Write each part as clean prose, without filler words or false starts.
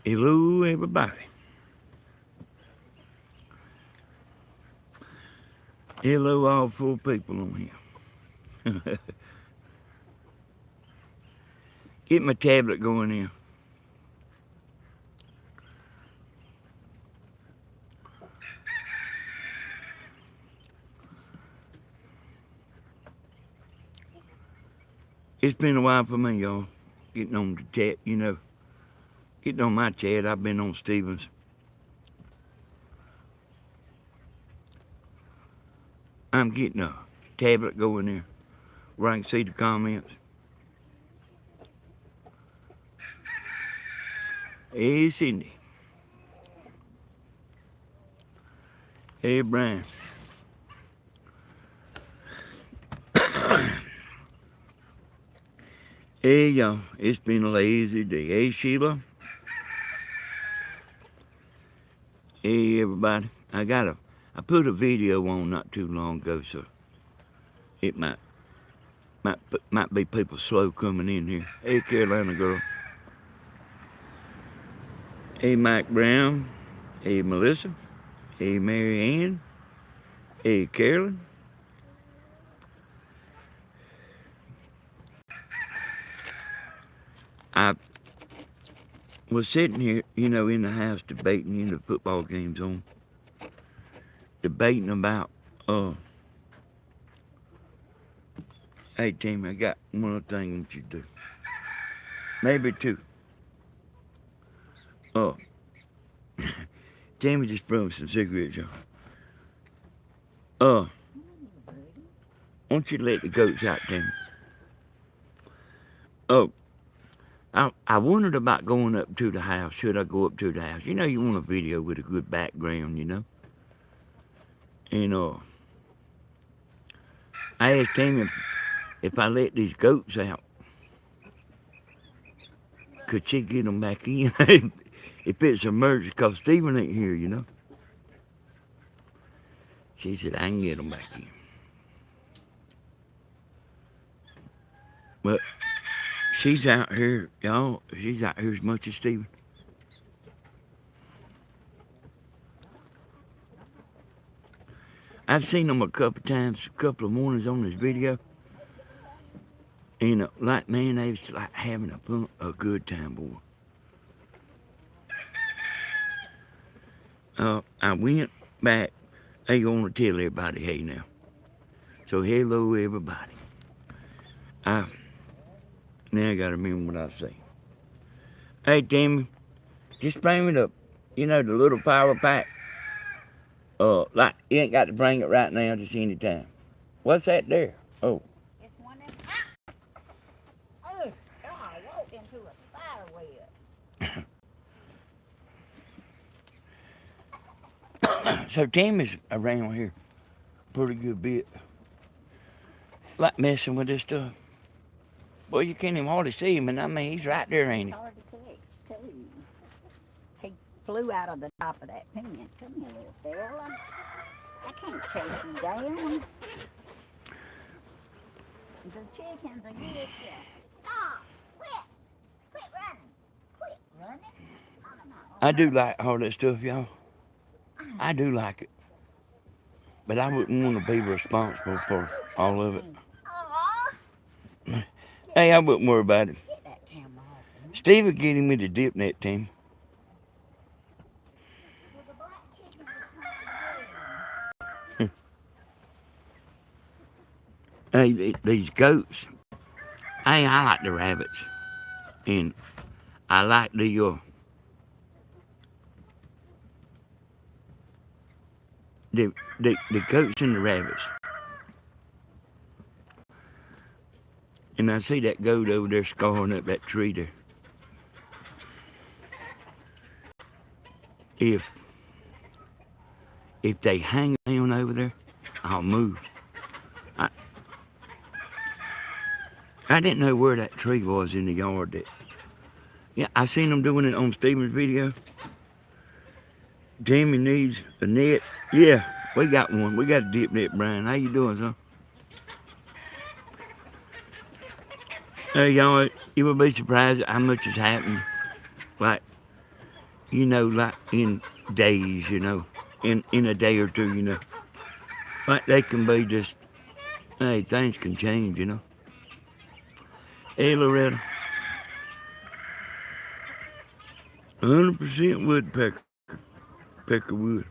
Hello, everybody. Hello, all full people on here. Get my tablet going here. It's been a while for me, y'all. Getting on the chat, you know. Getting on my chat. I've been on Stevens. I'm getting a tablet going there where I can see the comments. Hey, Cindy. Hey, Brian. Hey, y'all. It's been a lazy day. Hey, Sheila. Hey, everybody. I put a video on not too long ago, so it might be people slow coming in here. Hey, Carolina girl. Hey, Mike Brown. Hey, Melissa. Hey, Mary Ann. Hey, Carolyn. I was sitting here, you know, in the house debating, you know, football games on. Debating about, hey, Tammy, I got one other thing I want you to do. Maybe two. Tammy just brought me some cigarettes, y'all. Why don't you let the goats out, Tammy? I wondered about going up to the house. Should I go up to the house? You know, you want a video with a good background, you know? And, I asked Tammy if I let these goats out, could she get them back in if it's an emergency? Because Stephen ain't here, you know? She said, I can get them back in. But she's out here, y'all. She's out here as much as Stephen. I've seen them a couple of times, a couple of mornings on this video. And like, man, they was like having a good time, boy. I went back. I ain't gonna tell everybody, hey now. So hello, everybody. Now I gotta remember what I say. Hey, Tammy, just bring it up. You know, the little power pack. Like, you ain't got to bring it right now, just any time. What's that there? Oh. It's one in. Oh, I walked into a spider web. So Tammy's around here pretty good bit. Like messing with this stuff. Well, you can't even hardly see him, and I mean, he's right there, ain't he? It's hard to catch, too. He flew out of the top of that pen. Come here, little fella. I can't chase you down. The chickens are good. Stop! Quit! Quit running! Quit running! I do like all that stuff, y'all. I do like it. But I wouldn't want to be responsible for all of it. Hey, I wouldn't worry about it. Steve would get him with the dip net team. Hey, these goats. Hey, I like the rabbits. And I like the goats and the rabbits. And I see that goat over there scarring up that tree there. If they hang down over there, I'll move. I didn't know where that tree was in the yard. Yeah, I seen them doing it on Stephen's video. Tammy needs a net. Yeah, we got one. We got a dip net, Brian. How you doing, son? Hey, y'all, you would be surprised at how much has happened. Like, you know, like in days, you know, in a day or two, you know. Like they can be just, hey, things can change, you know. Hey, Loretta, 100% woodpecker, pecker wood.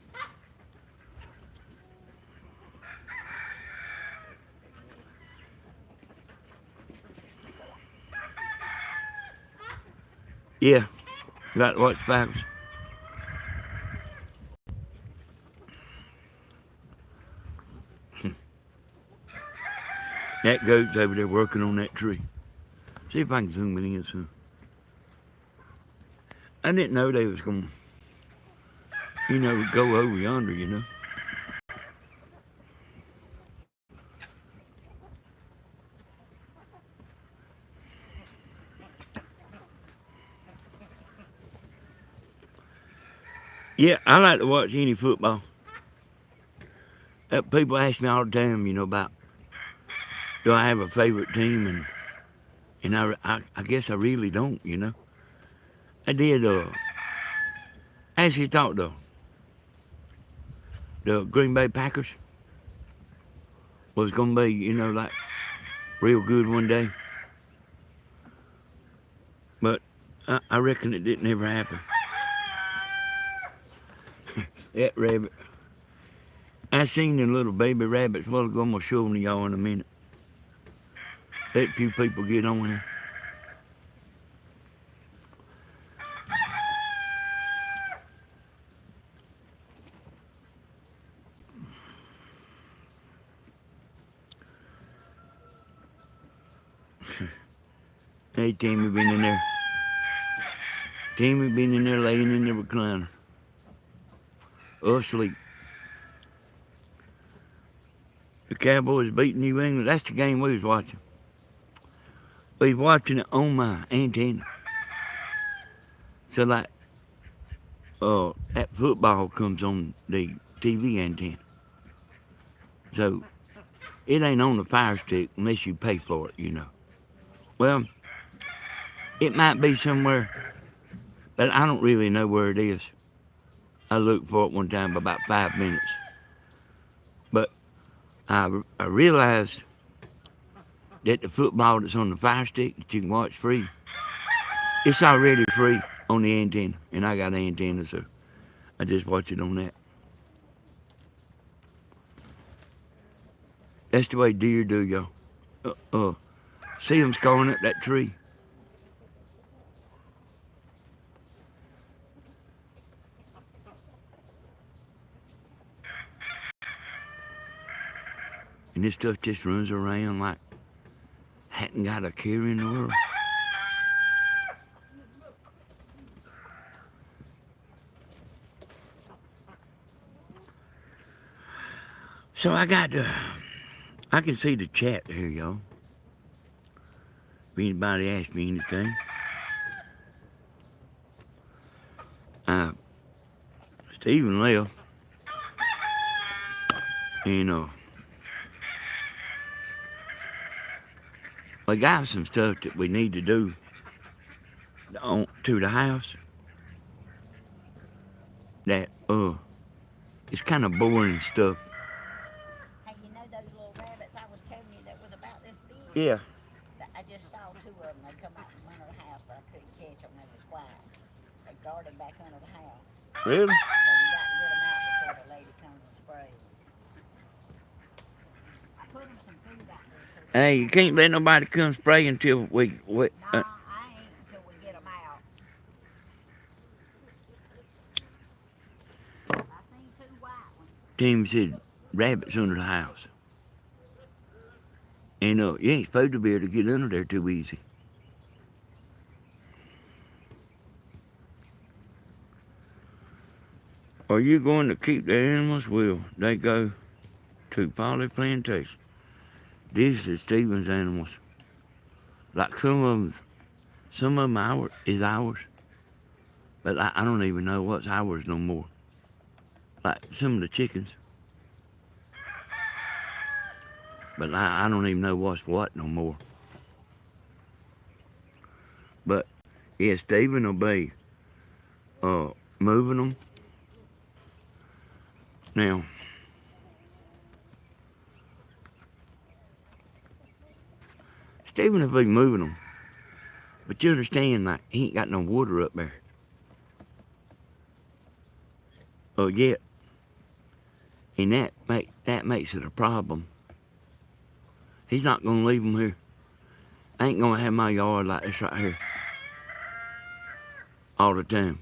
Yeah, got to watch backwards. That goat's over there working on that tree. See if I can zoom it in some. I didn't know they was going to, you know, go over yonder, you know. Yeah, I like to watch any football. People ask me all the time, you know, about do I have a favorite team, and I guess I really don't, you know. I did, actually thought the Green Bay Packers was going to be, you know, like real good one day. But I reckon it didn't ever happen. That rabbit. I seen the little baby rabbits a while ago. I'm going to show them to y'all in a minute. Let a few people get on here. Hey, Tammy been in there. Tammy been in there laying in the recliner. Asleep. The Cowboys beating New England. That's the game we was watching. We was watching it on my antenna. So like, that football comes on the TV antenna. So it ain't on the Fire Stick unless you pay for it, you know. Well, it might be somewhere, but I don't really know where it is. I looked for it one time for about 5 minutes. But I realized that the football that's on the Fire Stick that you can watch free, it's already free on the antenna. And I got an antenna, so I just watch it on that. That's the way deer do, y'all. See them scoring up that tree. And this stuff just runs around like hadn't got a care in the world. So I can see the chat there, y'all. If anybody asks me anything. Stephen left. And we got some stuff that we need to do to the house that it's kind of boring stuff. Hey, you know those little rabbits I was telling you that was about this big? Yeah. I just saw 2 of them. They come out from under the house, but I couldn't catch them. They was quiet. They darted back under the house. Really? So we got to get them out before the lady comes and sprays. I put them some food out there. So Hey, you can't let nobody come spray until we nah, I ain't until we get them out. I seen 2 white ones. Tim said rabbits under the house. And you ain't supposed to be able to get under there too easy. Are you going to keep the animals? Well, they go to Polly Plantation. These are Stephen's animals. Like some of them is ours. But I don't even know what's ours no more. Like some of the chickens. But I don't even know what's what no more. But yeah, Stephen will be moving them. Now, Stephen will be moving them, but you understand, like, he ain't got no water up there. Yet. And that makes it a problem. He's not going to leave them here. I ain't going to have my yard like this right here all the time.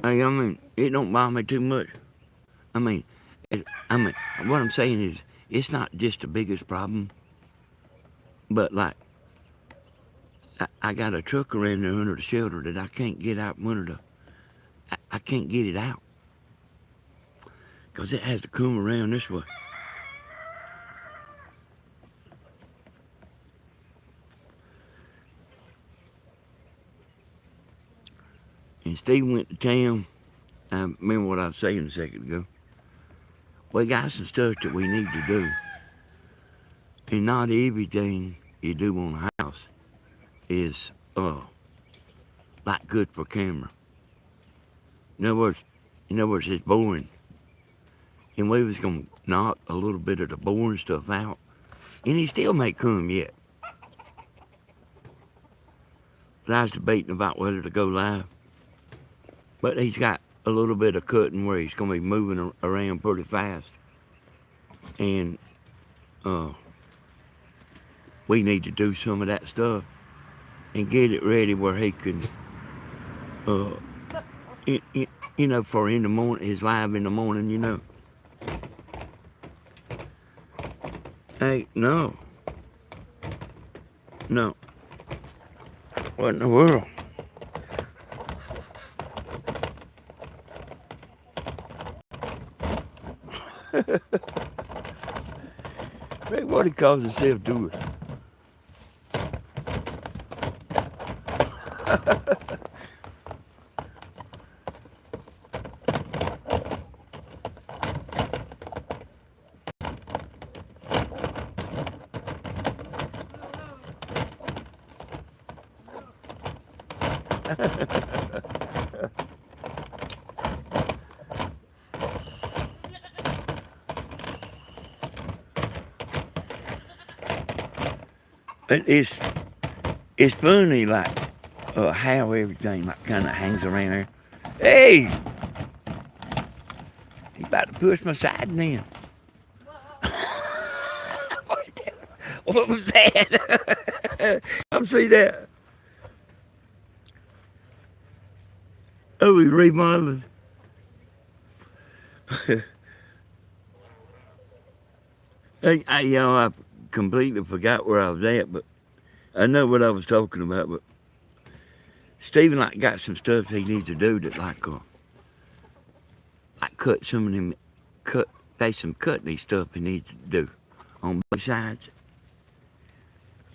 Hey, I mean, it don't bother me too much. I mean, what I'm saying is, it's not just the biggest problem, but like, I got a truck around there under the shelter that I can't get out from under I can't get it out. Because it has to come around this way. And Steve went to town. I remember what I was saying a second ago. We got some stuff that we need to do. And not everything you do on a house is like good for camera. In other words, it's boring. And we was gonna knock a little bit of the boring stuff out. And he still may come yet. But I was debating about whether to go live. But he's got a little bit of cutting where he's gonna be moving around pretty fast. And we need to do some of that stuff and get it ready where he can, for in the morning, his live in the morning, Hey, no. What in the world? Rick, what he calls himself doing? It's funny, like, how everything like kind of hangs around there. Hey, he's about to push my siding in. What was that? Come see that. Oh, he's remodeling. I completely forgot where I was at, but I know what I was talking about. But Stephen got some stuff he needs to do that like cut some of them there's some cutting stuff he needs to do on both sides.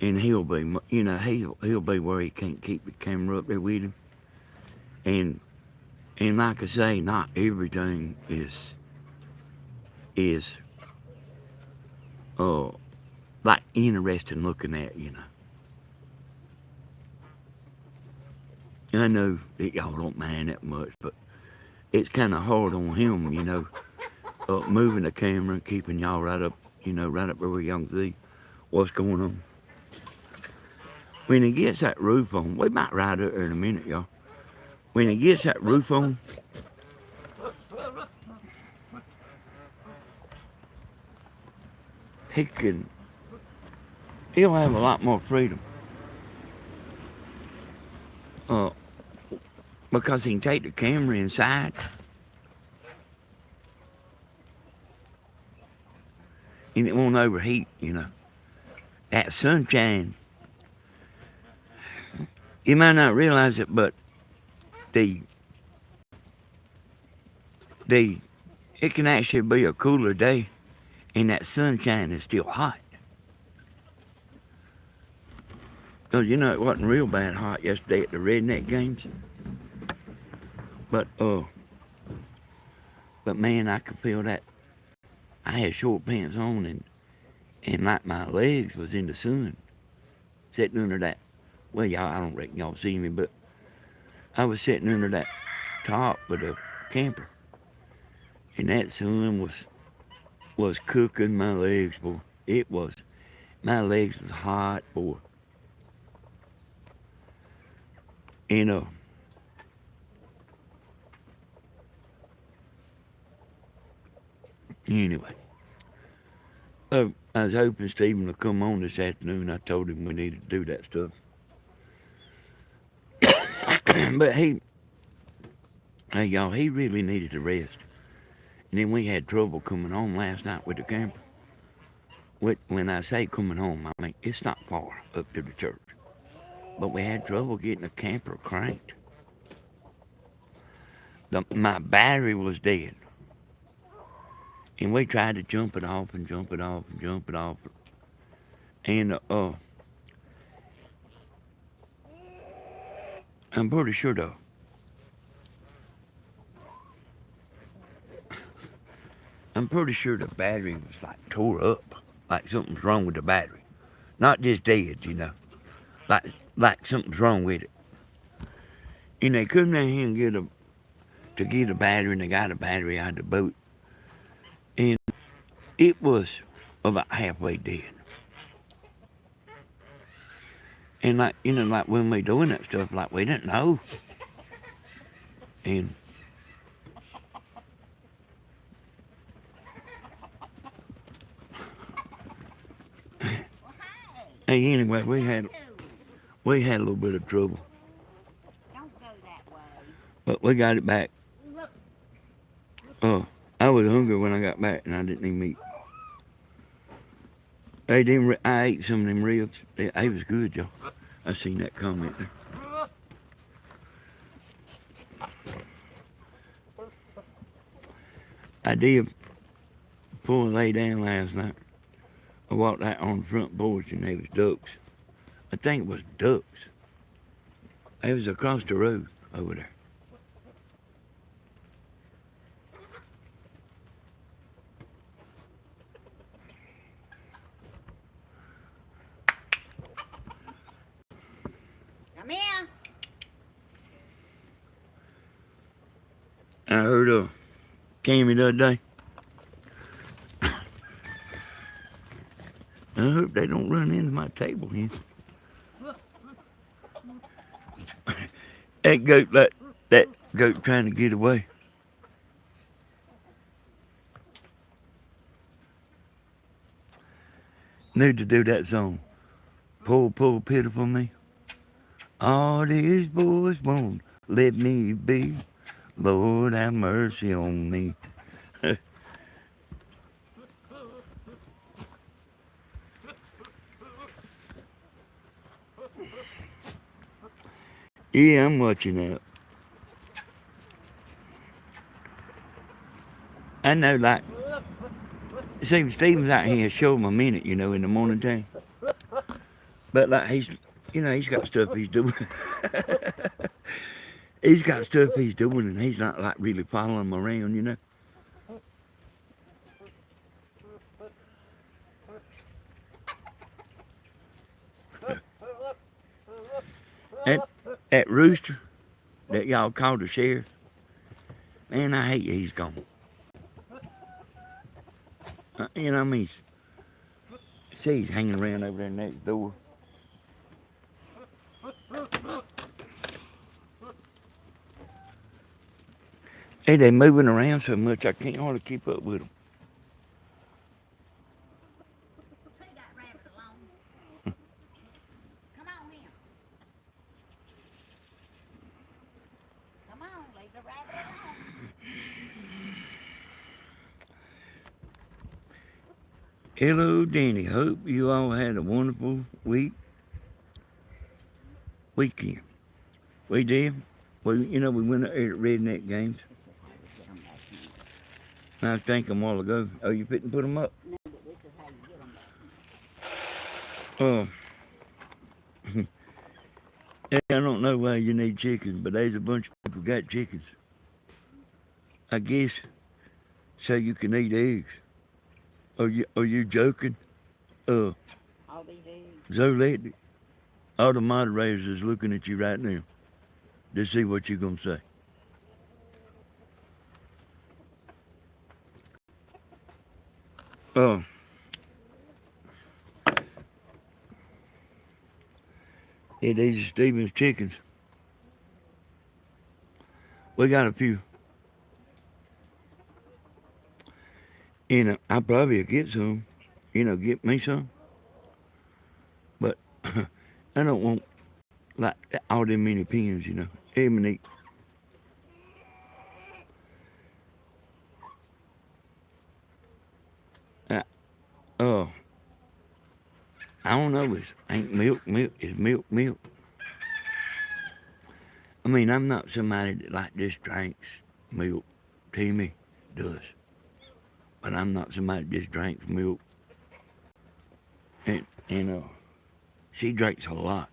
And he'll be he'll be where he can't keep the camera up there with him. And like I say, not everything is like interesting looking at, I know that y'all don't mind that much, but it's kind of hard on him, moving the camera and keeping y'all right up where y'all can see what's going on. When he gets that roof on, we might ride up there in a minute, y'all. When he gets that roof on, he'll have a lot more freedom. Because he can take the camera inside and it won't overheat, That sunshine, you might not realize it, but it can actually be a cooler day and that sunshine is still hot. Because it wasn't real bad hot yesterday at the redneck games. But man, I could feel that. I had short pants on and like my legs was in the sun, sitting under that Well, y'all, I don't reckon y'all see me, but I was sitting under that top of the camper, and that sun was cooking my legs, boy. It was. My legs was hot, boy. And anyway, I was hoping Stephen would come on this afternoon. I told him we needed to do that stuff, but hey y'all, he really needed to rest. And then we had trouble coming home last night with the camper. When I say coming home, I mean it's not far up to the church, but we had trouble getting the camper cranked. My battery was dead, and we tried to jump it off and jump it off and jump it off, and I'm pretty sure though. I'm pretty sure the battery was like tore up, like something's wrong with the battery, not just dead, like something's wrong with it. And they come down here and get a battery, and they got a battery out of the boat, and it was about halfway dead. And like when we doing that stuff, like we didn't know, and hey, anyway, we had a little bit of trouble, Don't go that way. but we got it back. Oh, I was hungry when I got back, and I didn't even eat. I ate some of them ribs. They was good, y'all. I seen that comment there. I did before I lay down last night. I walked out on the front porch, and there was ducks. I think it was ducks. They was across the road over there. Come here. I heard Tammy the other day. I hope they don't run into my table here. That goat trying to get away. Need to do that song. Poor, poor, pitiful me. All these boys won't let me be. Lord, have mercy on me. Yeah, I'm watching that. I know, like, see, Steven's out here show him a minute, in the morning time. But, like, he's got stuff he's doing. He's got stuff he's doing, and he's not, like, really following him around. That rooster that y'all called the sheriff, man, I hate he's gone. I mean, see, he's hanging around over there next door. Hey, they moving around so much I can't hardly keep up with them. Leave that rabbit alone. Come on in. Come on, leave the rabbit alone. Hello, Danny. Hope you all had a wonderful weekend. We did. We went out there at Redneck Games. This is how you get them back in. I think a while ago. Oh, you couldn't put them up? No, but this is how you get them back in. Hey, I don't know why you need chickens, but there's a bunch of people got chickens. I guess so you can eat eggs. Are you joking? All these eggs. Zolette, all the moderators is looking at you right now to see what you're going to say. Oh, these are Stevens chickens. We got a few. I probably get some, get me some. But I don't want like all them many pins, Even eat. Oh, I don't know. It's ain't milk. It's milk. I mean, I'm not somebody that like just drinks milk. Tammy does. But I'm not somebody that just drinks milk. And, she drinks a lot.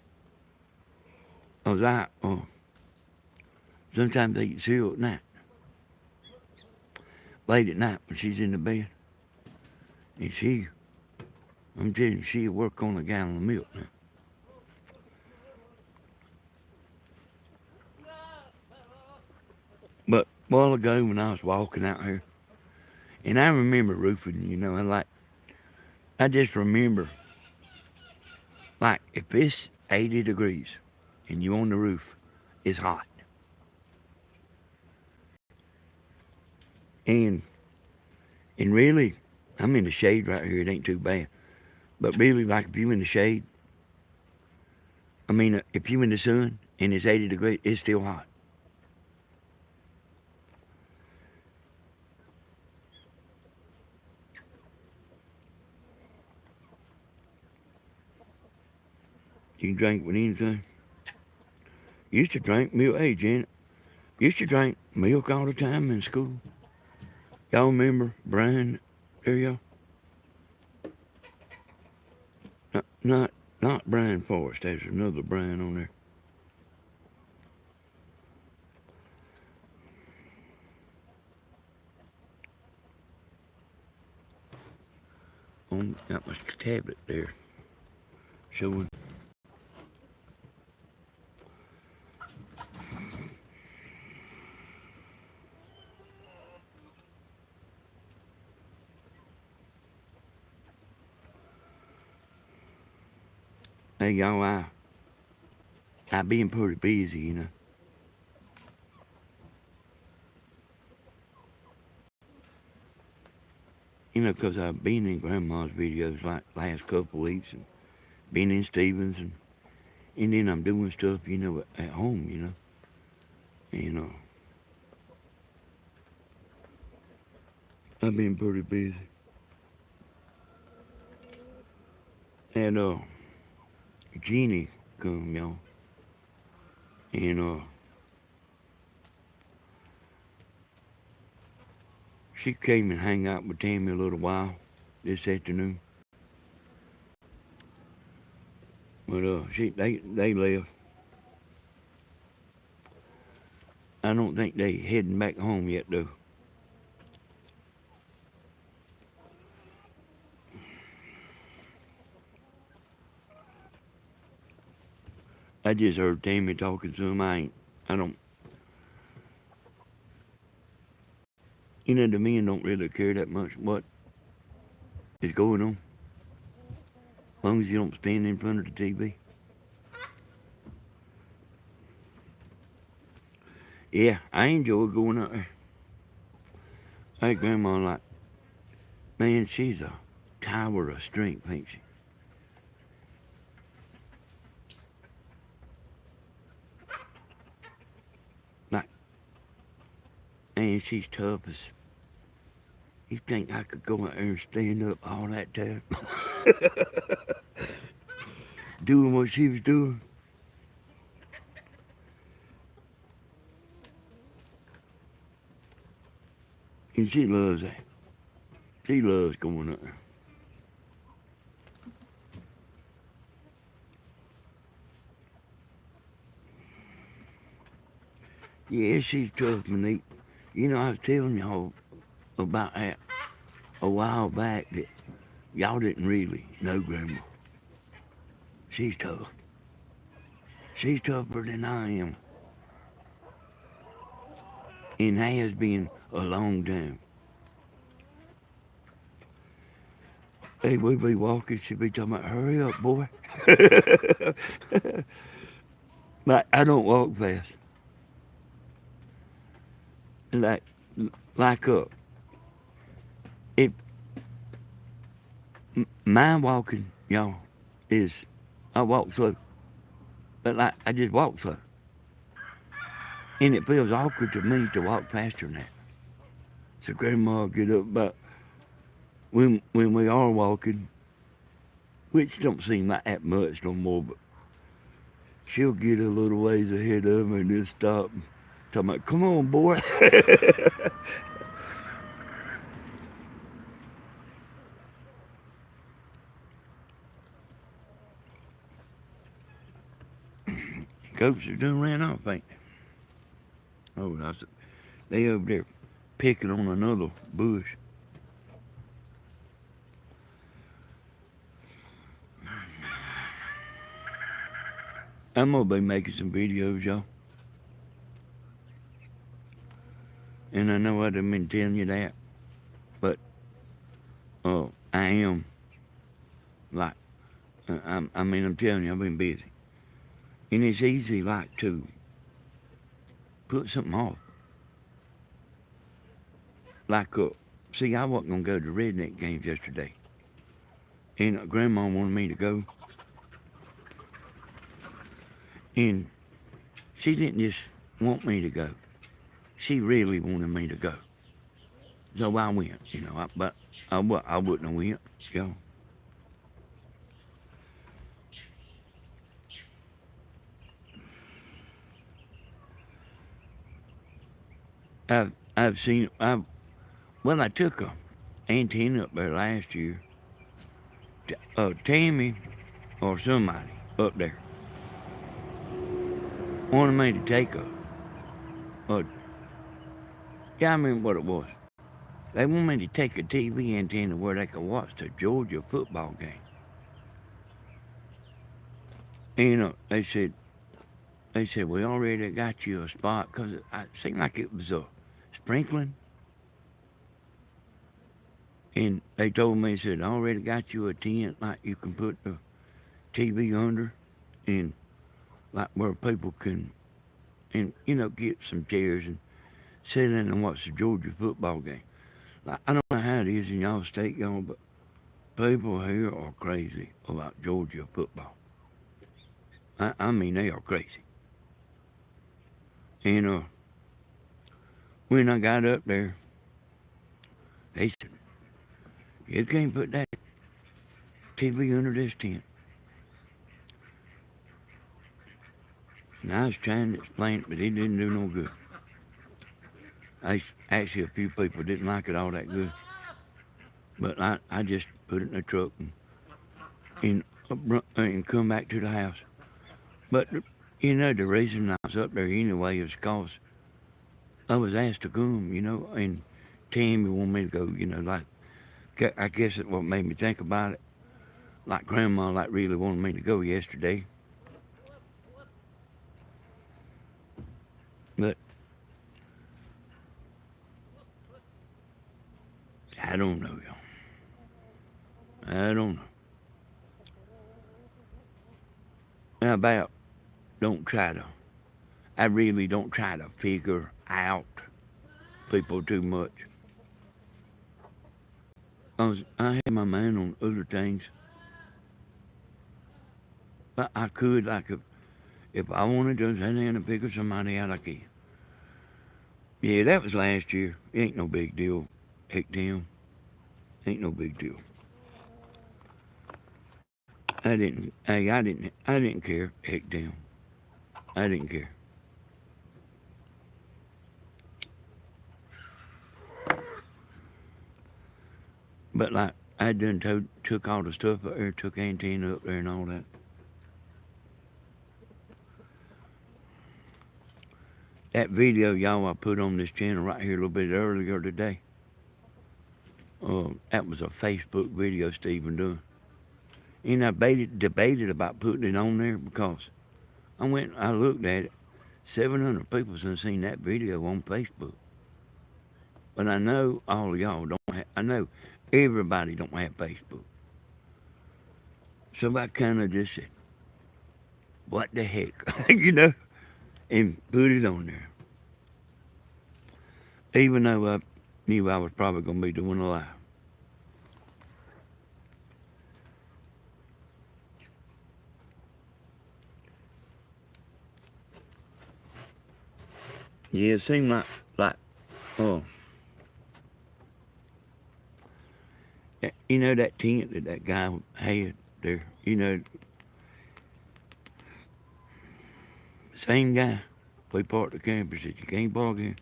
Sometimes they eat cereal at night. Late at night when she's in the bed. And I'm telling you, she'll work on a gallon of milk now. But a while ago when I was walking out here, and I remember roofing, I just remember, like, if it's 80 degrees and you on the roof, it's hot. And really, I'm in the shade right here, it ain't too bad. But really, like, if you in the shade, if you in the sun and it's 80 degrees, it's still hot. You can drink with anything. Used to drink milk. Hey, Janet. Used to drink milk all the time in school. Y'all remember Brian? There y'all. Not Brian Forrest. There's another Brian on there. Got my tablet there. Showing. Hey, y'all, I've been pretty busy, 'Cause I've been in Grandma's videos like last couple weeks and been in Stevens and then I'm doing stuff, at home, And, I've been pretty busy. And, Jeannie come, y'all. And, she came and hang out with Tammy a little while this afternoon. But, they left. I don't think they heading back home yet, though. I just heard Tammy talking to him. I don't. The men don't really care that much what is going on. As long as you don't stand in front of the TV. Yeah, I enjoy going out there. Hey, Grandma, man, she's a tower of strength, ain't she? Man, she's tough as... You think I could go out there and stand up all that time? Doing what she was doing? And she loves that. She loves going up there. Yeah, she's tough, Monique. I was telling y'all about that a while back that y'all didn't really know Grandma. She's tough. She's tougher than I am. And has been a long time. Hey, we be walking, she be talking about, hurry up, boy. Like, I don't walk fast. Like, like if my walking, y'all, is I walk slow. But like, I just walk slow. And it feels awkward to me to walk faster than that. So Grandma will get up about when we are walking, which don't seem like that much no more, but she'll get a little ways ahead of me and just stop and talking about, come on, boy. Goats are done ran off, ain't they? Oh, they over there picking on another bush. I'm gonna be making some videos, y'all. And I know I didn't been telling you that, but I am like, I'm telling you, I've been busy. And it's easy like to put something off. Like, see, I wasn't gonna go to redneck games yesterday. And Grandma wanted me to go. And she didn't just want me to go. She really wanted me to go. So I went, but I wouldn't have went, y'all. I've seen, I took a antenna up there last year. Tammy or somebody up there wanted me to take yeah, I remember what it was. They wanted me to take a TV antenna where they could watch the Georgia football game. And they said, we already got you a spot, because it seemed like it was sprinkling. And they told me, said, I already got you a tent, like you can put the TV under, and like where people can, and get some chairs and sit in and watch the Georgia football game. Like, I don't know how it is in y'all state, y'all, but people here are crazy about Georgia football. I mean, they are crazy. And when I got up there, they said, you can't put that TV under this tent. And I was trying to explain it, but it didn't do no good. Actually, a few people didn't like it all that good. But I just put it in the truck and come back to the house. But, the reason I was up there anyway is because I was asked to come, and Tammy wanted me to go, like, I guess it's what made me think about it. Like, Grandma, like, really wanted me to go yesterday. But I don't know, y'all. I don't know. How about I really don't try to figure out people too much. I had my mind on other things. But I could, like, if I wanted to sit down and figure somebody out, I can. Yeah, that was last year. It ain't no big deal. Heck, damn. Ain't no big deal. I didn't care. Heck, damn. I didn't care. But like, I done took all the stuff up there, took antenna up there and all that. That video y'all I put on this channel right here a little bit earlier today. That was a Facebook video Stephen done. And I debated about putting it on there because I looked at it. 700 people have seen that video on Facebook. But I know all of y'all don't have, I know everybody don't have Facebook. So I kind of just said, what the heck, you know, and put it on there. Even though I knew I was probably going to be doing a live. Yeah, it seemed oh, you know that tent that guy had there, you know, same guy, we parked the camper, said, you can't park here.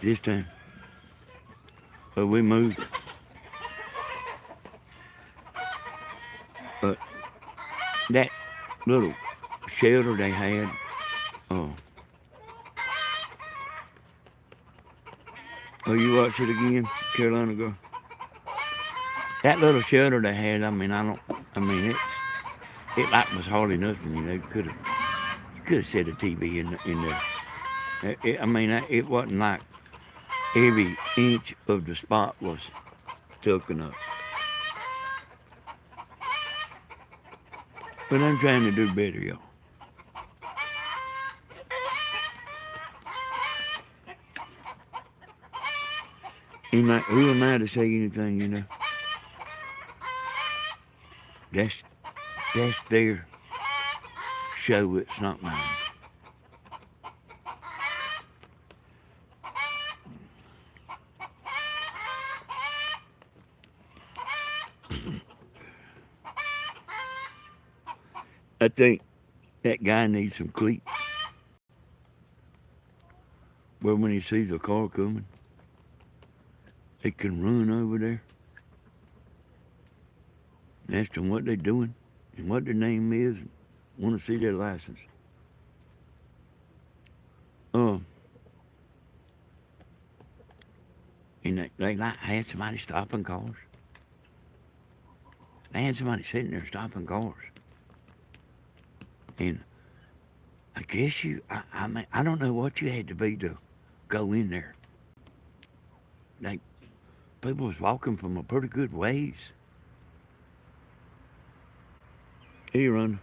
This time. But we moved. But that little shelter they had, oh, you watch it again, Carolina girl? That little shelter they had, I mean, it like was hardly nothing, you know. You could have set a TV in there. It wasn't like every inch of the spot was taken up. But I'm trying to do better, y'all. Who am I to say anything, you know? That's their show, it's not mine. I think that guy needs some cleats. Where when he sees a car coming, they can run over there. Ask them what they're doing and what their name is. Want to see their license. And they had somebody stopping cars. They had somebody sitting there stopping cars. And I guess I don't know what you had to be to go in there. Like, people was walking from a pretty good ways. Here, Rhonda.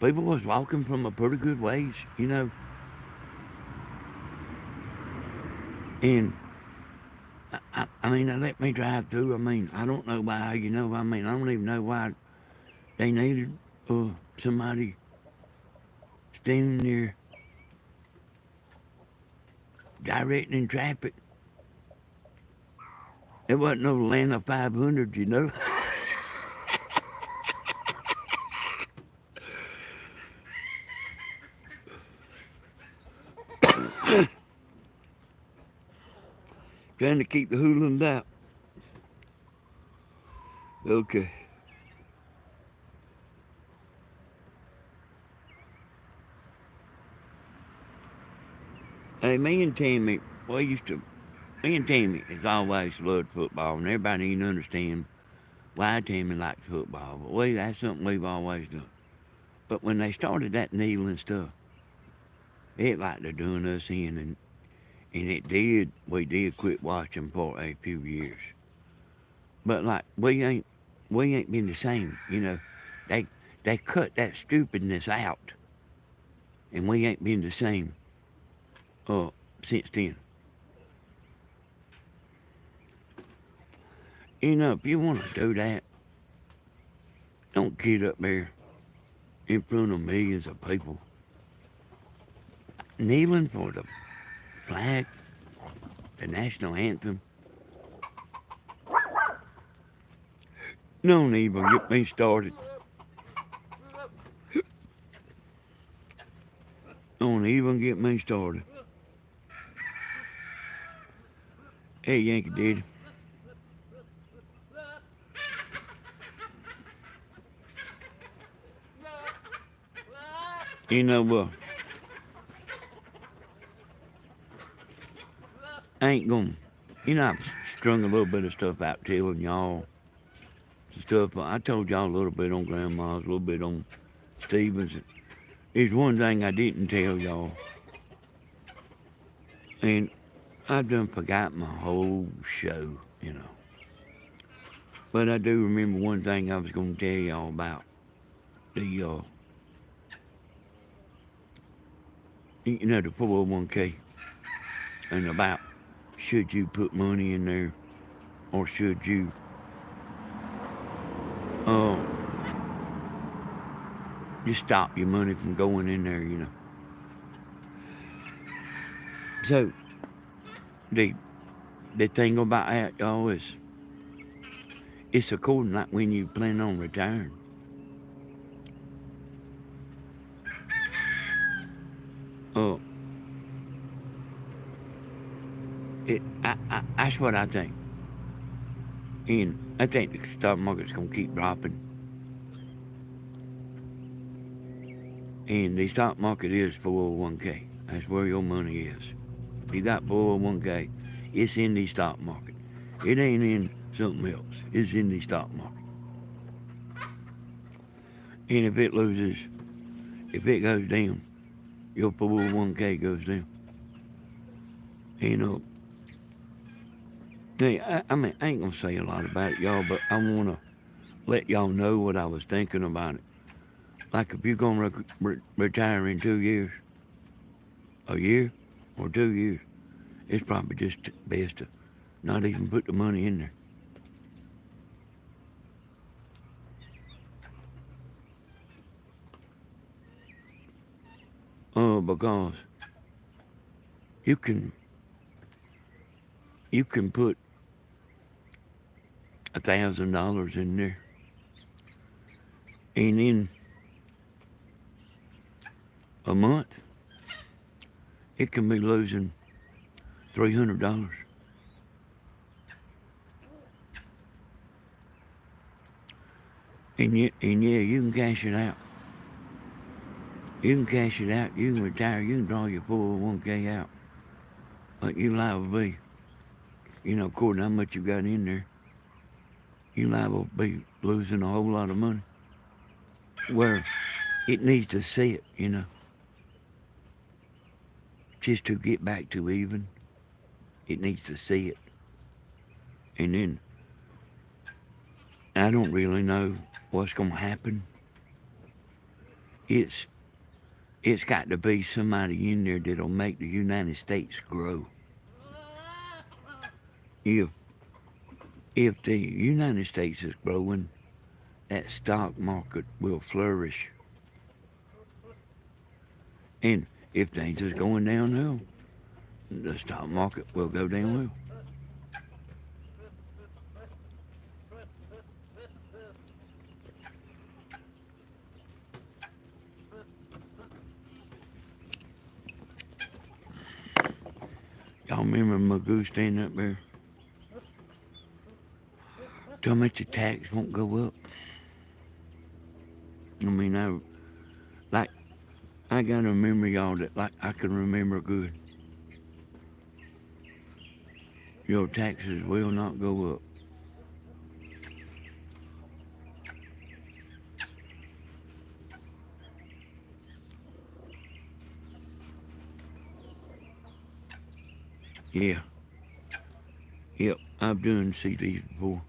People was walking from a pretty good ways, you know. And they let me drive through. I don't know why, you know. I don't even know why they needed somebody standing there directing traffic. It wasn't no Atlanta 500, you know. Trying to keep the hoodlums out. Okay. Hey, me and Tammy has always loved football, and everybody didn't understand why Tammy likes football. But that's something we've always done. But when they started that kneeling stuff, it like they're doing us in, and we did quit watching for a few years. But like we ain't been the same, you know. They cut that stupidness out, and we ain't been the same since then. You know, if you want to do that, don't get up there in front of millions of people kneeling for the flag, the national anthem. Don't even get me started. Don't even get me started. Hey, Yankee Daddy. You know, I ain't gonna, I've strung a little bit of stuff out telling y'all stuff. I told y'all a little bit on Grandma's, a little bit on Stevens. There's one thing I didn't tell y'all, and I've done forgot my whole show, you know. But I do remember one thing I was going to tell y'all about the, the 401k, and about should you put money in there, or should you, uh, just stop your money from going in there, you know. So the thing about that, y'all, is it's according like when you plan on retiring. Uh, that's what I think. And I think the stock market's gonna keep dropping. And the stock market is 401k. That's where your money is. If you got 401k, it's in the stock market. It ain't in something else. It's in the stock market. And if it loses, if it goes down, your 401k goes down. Hey, I mean, I ain't gonna say a lot about it, y'all, but I wanna let y'all know what I was thinking about it. Like if you're gonna retire in 2 years, a year or 2 years, it's probably just best to not even put the money in there. Because you can put $1,000 in there, and in a month it can be losing $300. And yeah, you can cash it out. You can cash it out. You can retire. You can draw your 401k out like you liable to be. According to how much you got in there, you liable to be losing a whole lot of money. Where it needs to set, just to get back to even. It needs to set. And then I don't really know what's going to happen. It's got to be somebody in there that'll make the United States grow. If the United States is growing, that stock market will flourish. And if things is going downhill, the stock market will go downhill. Y'all remember Magoo standing up there? Tell me the tax won't go up. I mean, I gotta remember y'all that like I can remember good. Your taxes will not go up. Yeah. Yep, I've done CDs before.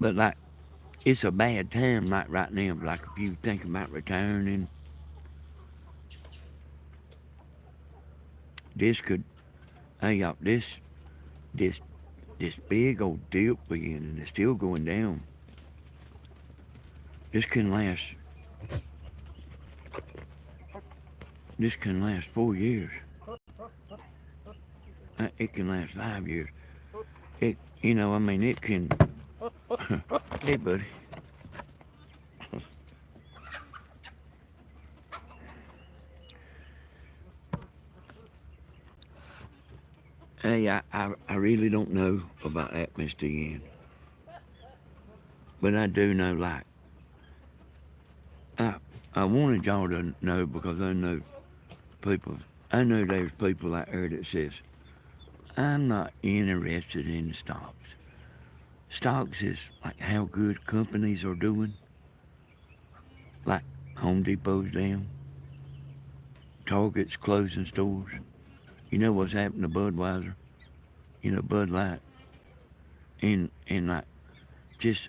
But like, it's a bad time like right now. Like if you think about retiring, this could, hey y'all, this big old dip again, and it's still going down. This can last. This can last 4 years. It can last 5 years. It can. Hey, buddy. Hey, I really don't know about that, Mr. Yen. But I do know, like, I wanted y'all to know because I know people. I know there's people out there that says I'm not interested in stocks. Stocks is like how good companies are doing. Like Home Depot's down, Target's closing stores. You know what's happened to Budweiser? You know Bud Light, and like just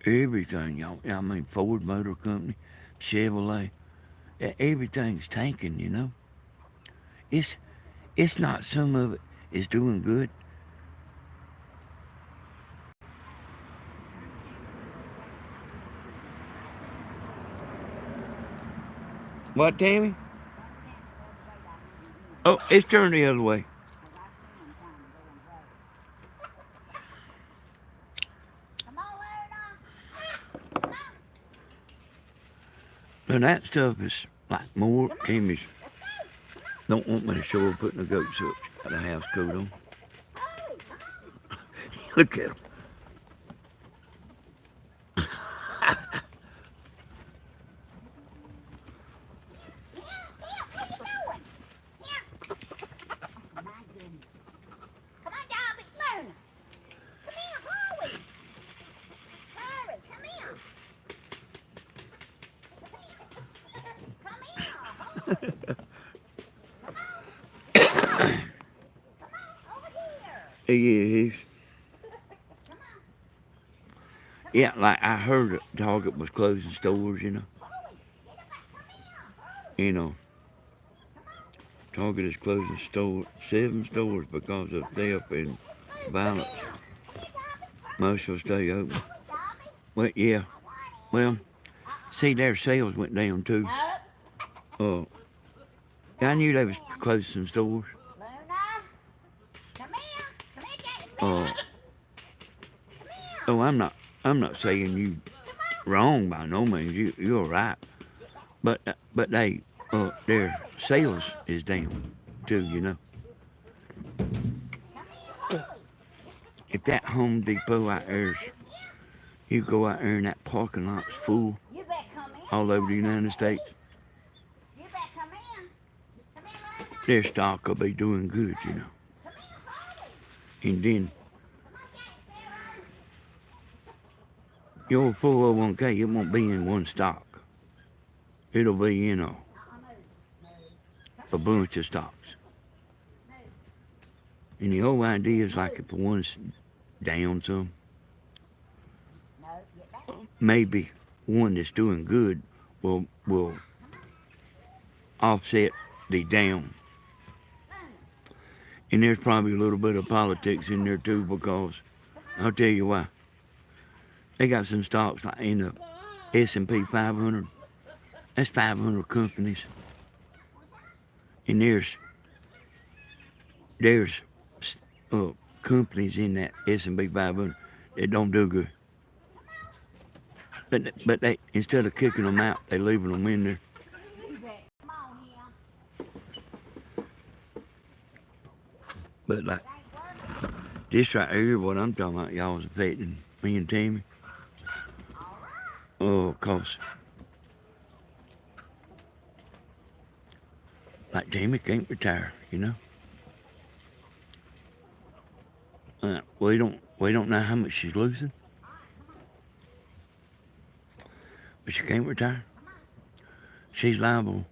everything, y'all. I mean Ford Motor Company, Chevrolet, everything's tanking. You know, it's it's not some of it is doing good. What, Tammy? Oh, it's turned the other way. Come on, Luna. And that stuff is like more. Tammy's don't want me to show her putting the goats up. Got a house coat on. Look at them. What are you doing? Here. Oh, my goodness. Come on, Dobby. Luna. Come here, hurry. Hurry, come here. Come here, hurry. Come on, over here. Yeah, he's. Come on. Yeah, like I heard that Target was closing stores. Hurry. Get him back. Come here. You know, Target is closing 7 stores because of theft and violence. Most will stay open. Well, yeah. Well, see, their sales went down too. Uh, I knew they was closing some stores. Luna. Come here. Come here, Jackson. Uh, Come here. oh, I'm not saying you wrong by no means. You're right, but their sales is down too. If that Home Depot out there's, you go out there and that parking lot's full You better come in. all over the United States, You better come in. Come in, Luna. their stock will be doing good. Come in, hurry. And then Come on, Jackson. your 401k, it won't be in one stock. It'll be in a bunch of stocks. And the whole idea is like if one's down some, No, get back. maybe one that's doing good will offset the down. And there's probably a little bit of politics in there too, because I'll tell you why. They got some stocks like in the S&P 500. That's 500 companies. And there's companies in that S&P 500 that don't do good. But they, instead of kicking them out, they leaving them in there. You better come on here. But like this right here, what I'm talking about, y'all is affecting me and Tammy. Oh, cause like Tammy can't retire, we don't know how much she's losing, but she can't retire. She's liable.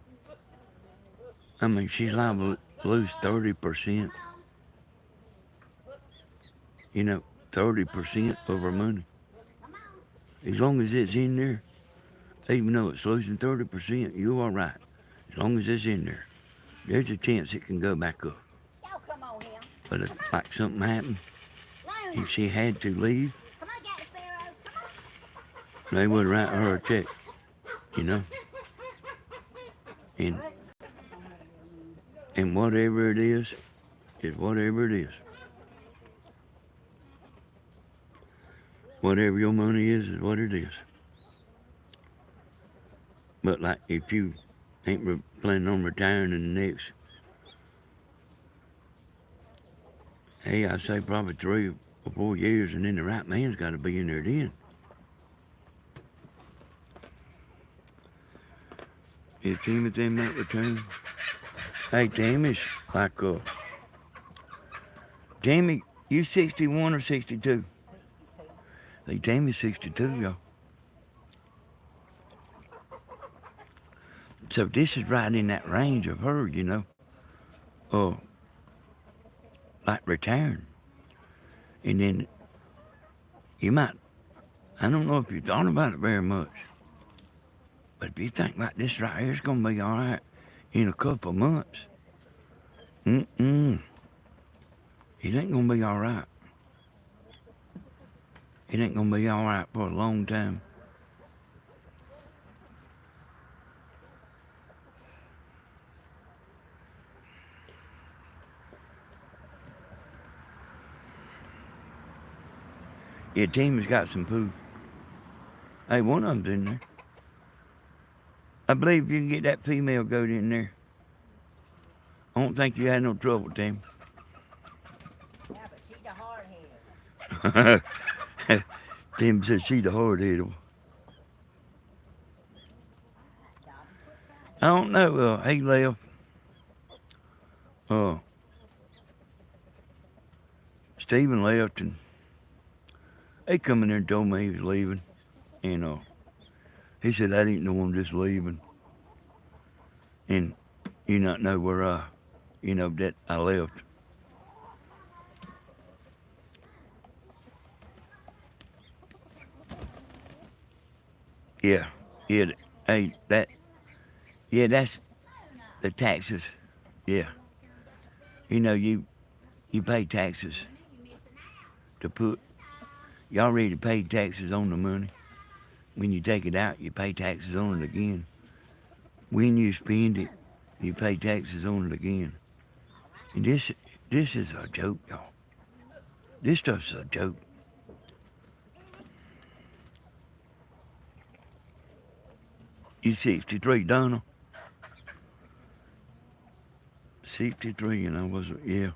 I mean, she's liable to lose 30%. 30% of her money. As long as it's in there, even though it's losing 30%, you're all right. As long as it's in there, there's a chance it can go back up. Y'all come on here. But if like something happened, Luna. if she had to leave, Come on, Jackson Sparrow. Come on. they would write her a check, And whatever it is whatever it is. Whatever your money is what it is. But like if you ain't planning on retiring in the next, hey, I say probably 3 or 4 years, and then the right man's got to be in there then. Is Timothy not return? Hey, Tammy's like, Tammy, you 61 or 62? Hey, Tammy's 62, y'all. So this is right in that range of her, you know. Uh, like retiring. And then you might, I don't know if you thought about it very much, but if you think like this right here is going to be all right in a couple of months, it ain't going to be all right. It ain't going to be all right for a long time. Yeah, Timmy's got some food. Hey, one of them's in there. I believe you can get that female goat in there. I don't think you had no trouble, Tim. Yeah, but she's a hard-headed. Tim said she's the hard-headed one. I don't know. He left. Stephen left, and he come in there and told me he was leaving. And he said, I didn't know I'm just leaving. And you not know where that I left. Yeah. Hey, that's the taxes. Yeah. You know, you pay taxes to put, you already paid taxes on the money. When you take it out, you pay taxes on it again. When you spend it, you pay taxes on it again. And this is a joke, y'all. This stuff's a joke. You 63, Donna? 63, and I wasn't, yeah.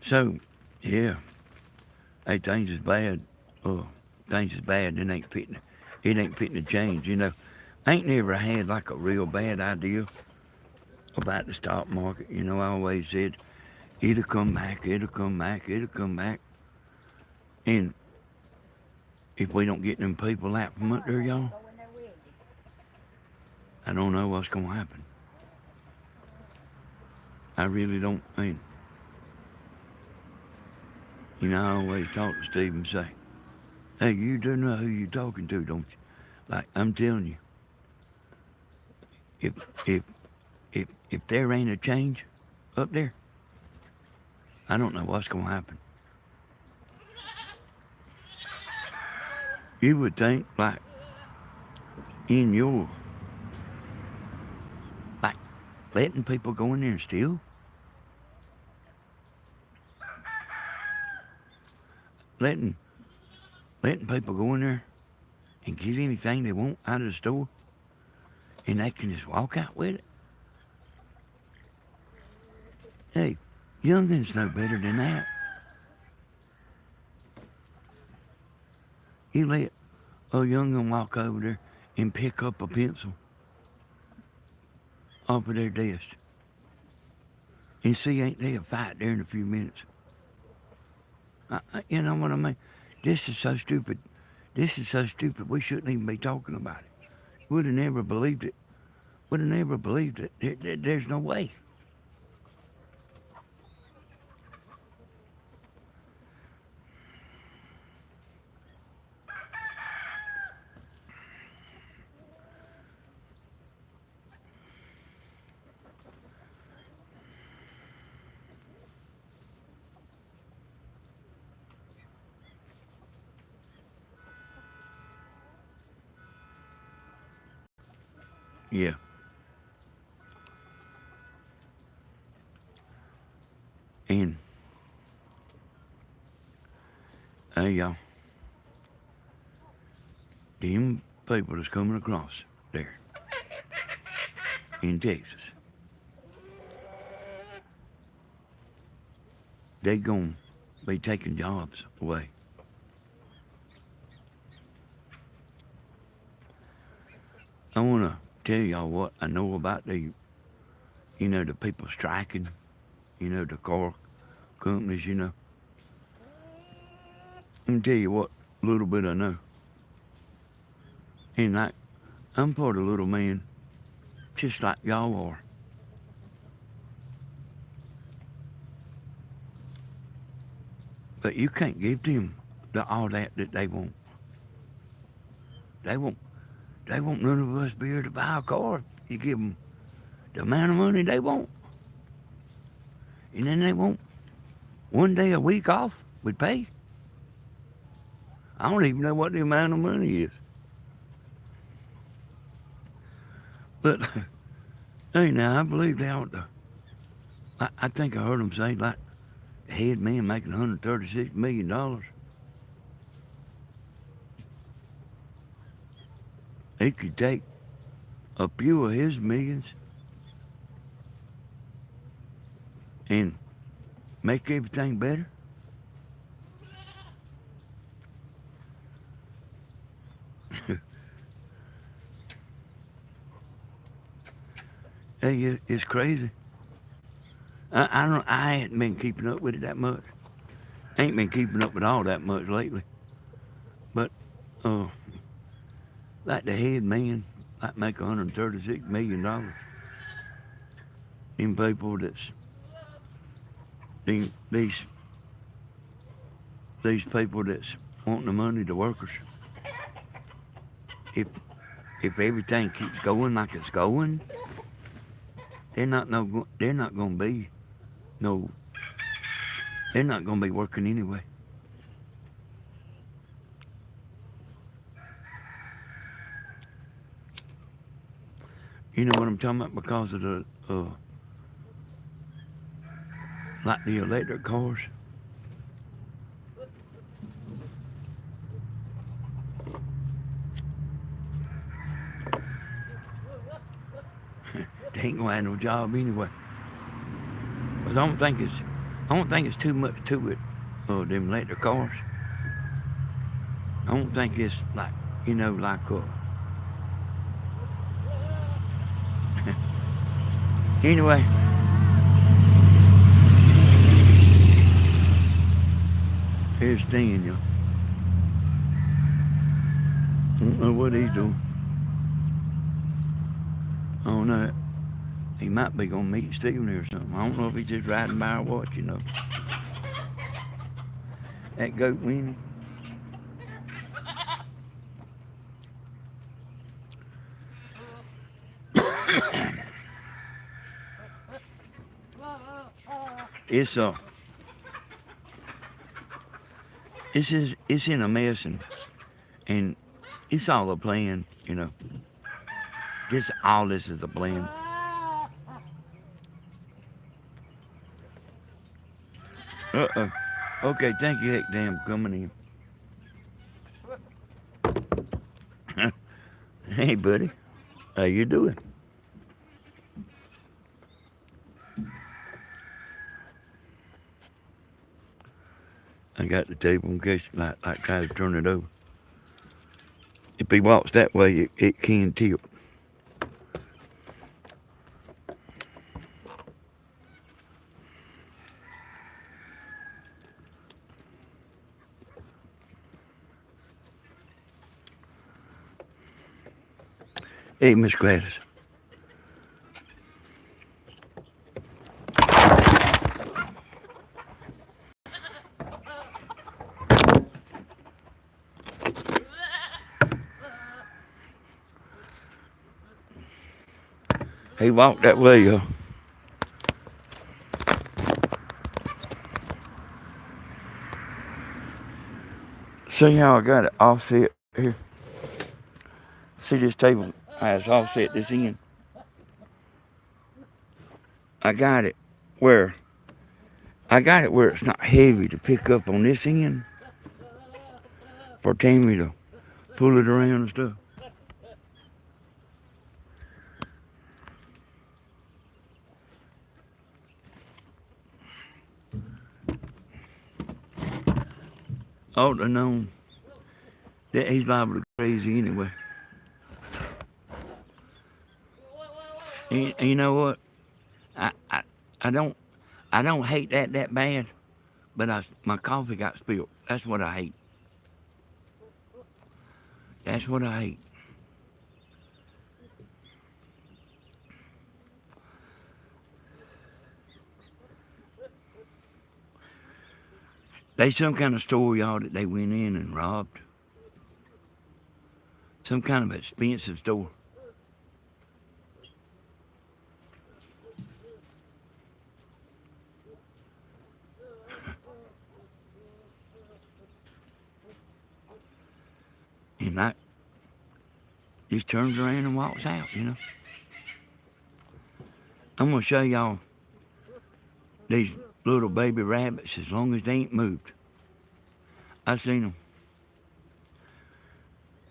So, yeah. Hey, things is bad. Things is bad. It ain't fitting to change, you know. I ain't never had like a real bad idea about the stock market. You know, I always said, it'll come back, it'll come back, it'll come back. And if we don't get them people out from up there, y'all, I don't know what's going to happen. I really don't. You know, I always talk to Steve and say, hey, you do know who you're talking to, don't you? Like, I'm telling you, if there ain't a change up there, I don't know what's going to happen. You would think, like, in your, like, letting people go in there and steal, letting people go in there and get anything they want out of the store, and they can just walk out with it. Hey, youngins know better than that. You let a youngin walk over there and pick up a pencil off of their desk. And see, ain't they a fight there in a few minutes? You know what I mean? This is so stupid. This is so stupid. We shouldn't even be talking about it. Would have never believed it. Would have never believed it. There's no way. Yeah. And, hey, y'all, them people that's coming across there in Texas, they gonna be taking jobs away. I want to tell y'all what I know about the, the people striking, the car companies, Let me tell you what little bit I know. And like, I'm part of little man, just like y'all are. But you can't give them all that they want. They won't. They want none of us be able to buy a car. You give them the amount of money they want, and then they want one day a week off with pay. I don't even know what the amount of money is. But hey, now I believe they ought to. I think I heard them say like the head man making $136 million. He could take a few of his millions and make everything better. Hey, it's crazy. I ain't been keeping up with it that much. Ain't been keeping up with all that much lately. But like the head man, like make $136 million. Them people that's these people that's wanting the money, the workers. If everything keeps going like it's going, they're not gonna be no. They're not gonna be working anyway. You know what I'm talking about? Because of the like the electric cars. They ain't gonna have no job anyway. Cause I don't think it's too much to it. Them electric cars. I don't think it's like like anyway. Here's Daniel. I don't know what he's doing. I don't know. He might be gonna meet Stephen or something. I don't know if he's just riding by or what, That goat Winnie. It's in a mess and it's all a plan, All this is a plan. Uh-oh. Okay, thank you, Heck Damn, for coming in. Hey, buddy. How you doing? I got the table in case like try to turn it over. If he walks that way, it can tip. Hey, Miss Gladys. He walked that way, y'all. See how I got it offset here? See this table has offset this end? I got it where it's not heavy to pick up on this end for Tammy to pull it around and stuff. Ought to know that he's liable to go crazy anyway. You know what? I, I, I don't hate that bad, but my coffee got spilled. That's what I hate. That's what I hate. They some kind of store, y'all, that they went in and robbed. Some kind of expensive store. And I just turns around and walks out, you know. I'm going to show y'all these little baby rabbits as long as they ain't moved. I seen them.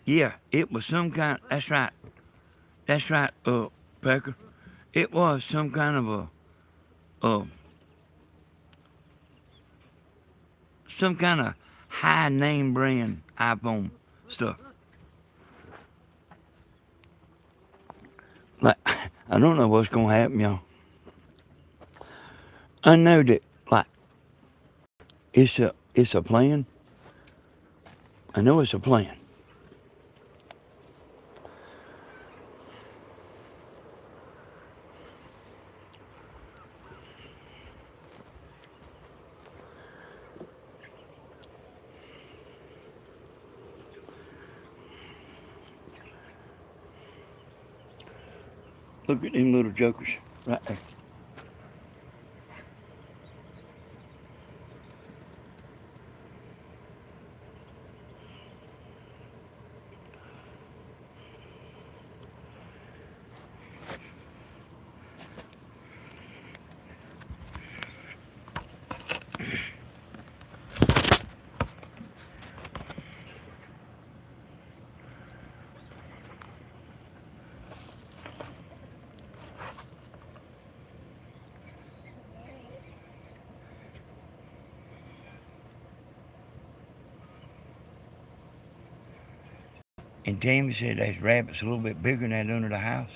Yeah, it was some kind, that's right. That's right, Pecker. It was some kind of uh, some kind of high name brand iPhone stuff. Like, I don't know what's gonna happen, y'all. I know that, like, it's a plan. I know it's a plan. Look at them little jokers right there. And Tammy said there's rabbits a little bit bigger than that under the house.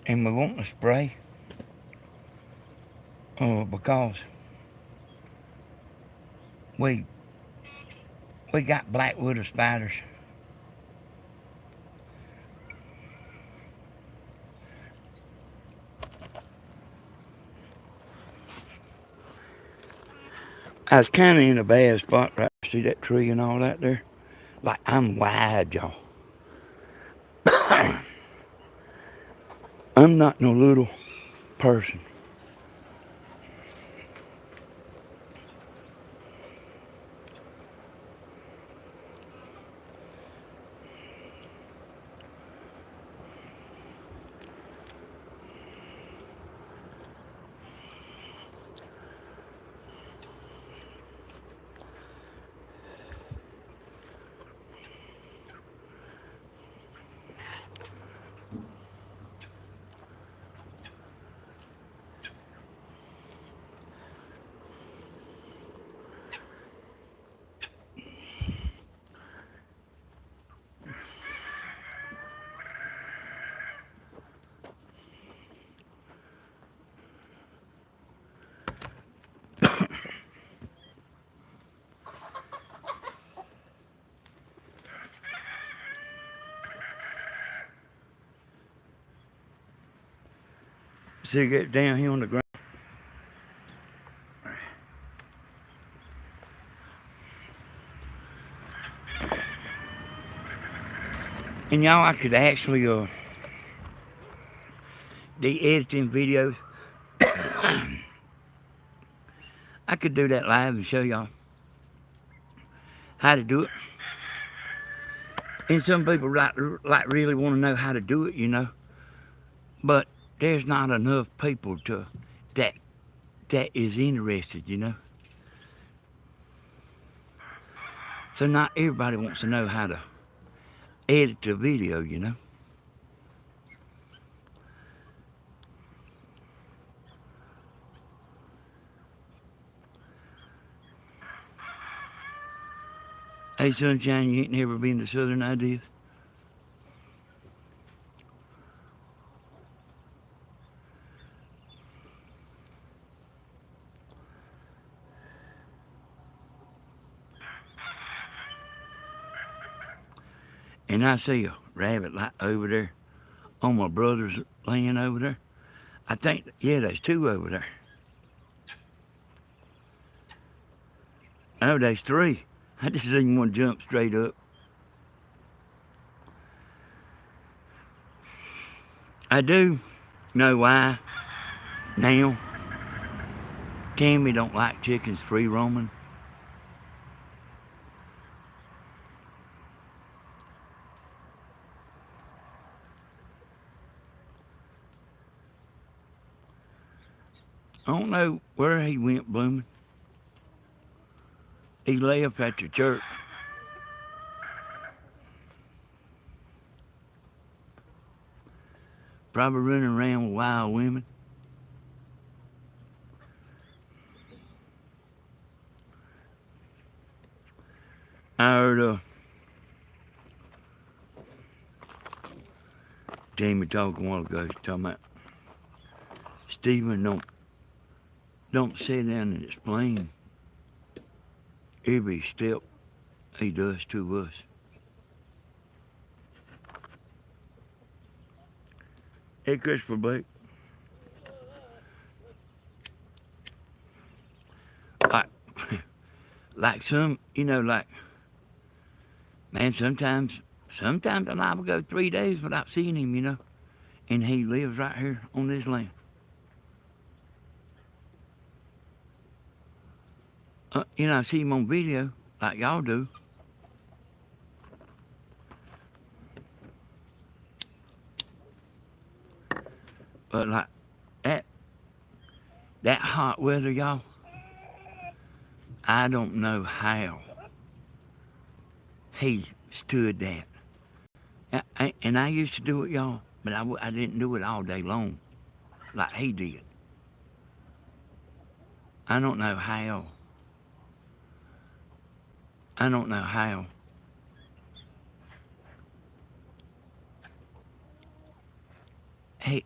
And we want to spray because we got black widow spiders. I was kind of in a bad spot, right? See that tree and all that there? Like, I'm wide, y'all. I'm not no little person. See, get down here on the ground. And y'all, I could actually, the editing videos, I could do that live and show y'all how to do it. And some people like really want to know how to do it, you know. But there's not enough people that is interested, you know. So not everybody wants to know how to edit a video, you know. Hey, Sunshine, you ain't never been to Southern Ideas? and I see a rabbit like over there on my brother's land over there. I think, yeah, there's two over there. Oh, there's three. I just seen one jump straight up. I do know why now. Tammy don't like chickens free roaming. I don't know where he went blooming. He left at the church. Probably running around with wild women. I heard Tammy talking a while ago. He's talking about Stephen don't sit down and explain every step he does to us. Hey, Christopher Blake. Like some, like, man, sometimes I'm liable to go 3 days without seeing him, and he lives right here on this land. I see him on video, like y'all do. But like that hot weather, y'all, I don't know how he stood that. And I used to do it, y'all, but I didn't do it all day long like he did. I don't know how.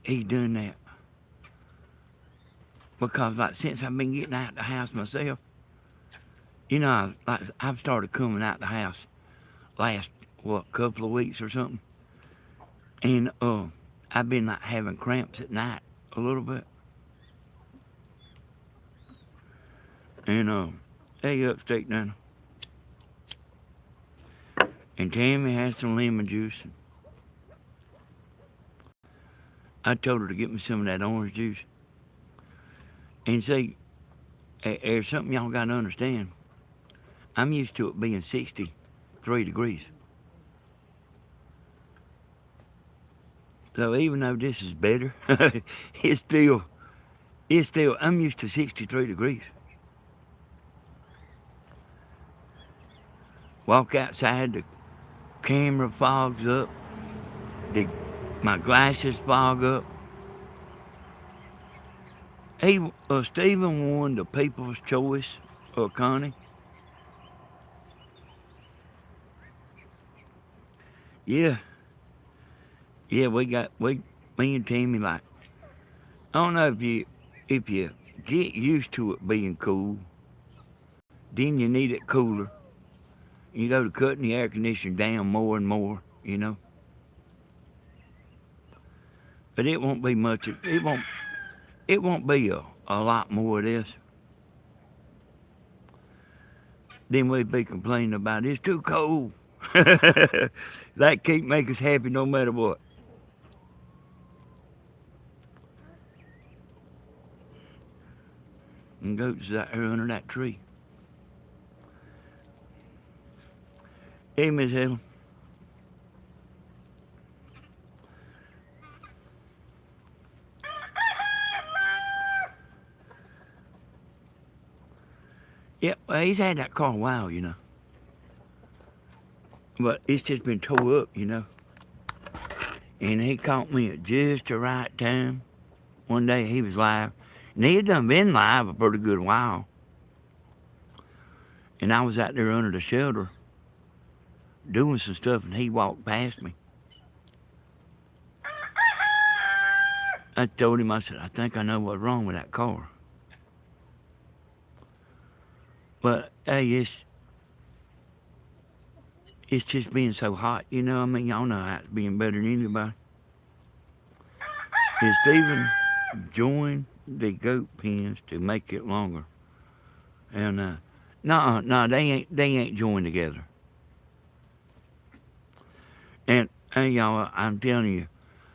He done that. Because like since I've been getting out the house myself, I've started coming out the house last couple of weeks or something, and I've been like having cramps at night a little bit, and they upstate down, and Tammy has some lemon juice. I told her to get me some of that orange juice, and see, there's something y'all got to understand. I'm used to it being 63 degrees. So even though this is better, it's still, I'm used to 63 degrees. Walk outside, the camera fogs up, my glasses fog up. Stephen won the People's Choice, Connie. Yeah, me and Tammy, like, I don't know if you get used to it being cool, then you need it cooler. You go to cutting the air conditioner down more and more, But it won't be much. It won't be a lot more of this. Then we'd be complaining about it's too cold. That can't make us happy no matter what. And goats is out here under that tree. Hey, Miss Helen. Yeah, well, he's had that car a while, But it's just been tore up, And he caught me at just the right time. One day he was live. And he had done been live a pretty good while. And I was out there under the shelter doing some stuff, and he walked past me. I told him, I said, I think I know what's wrong with that car. But, hey, it's just being so hot, you know. I mean, y'all know how it's being better than anybody. And Stephen joined the goat pens to make it longer. And no, they ain't joined together. And y'all, I'm telling you,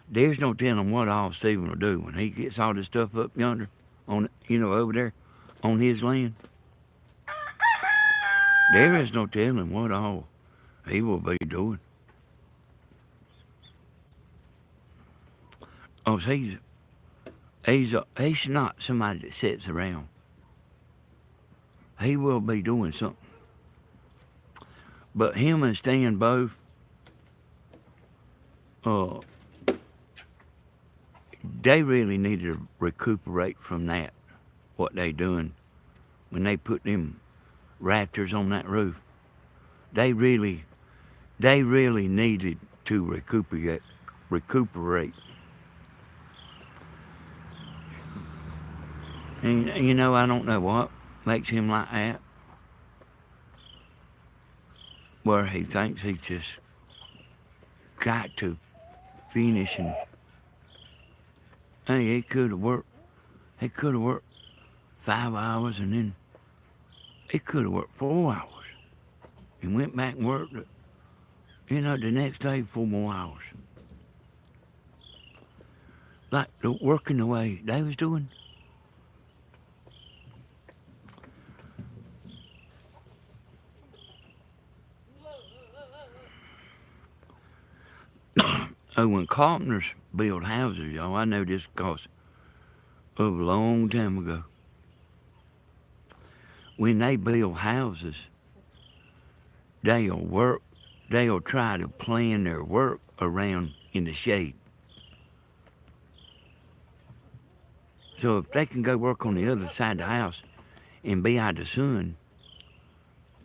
there's no telling what all Stephen will do when he gets all this stuff up yonder, on over there, on his land. There is no telling what all he will be doing. Oh, he's not somebody that sits around. He will be doing something. But him and Stan both, uh, they really need to recuperate from that, what they doing when they put them rafters on that roof. They really needed to recuperate. And I don't know what makes him like that, where he thinks he just got to finish. And hey, he could have worked 5 hours, and then he could have worked 4 hours and went back and worked the next day 4 more hours. Like working the way they was doing. Oh, when carpenters build houses, y'all, I know this because of a long time ago. When they build houses, they'll try to plan their work around in the shade. So if they can go work on the other side of the house and be out of the sun,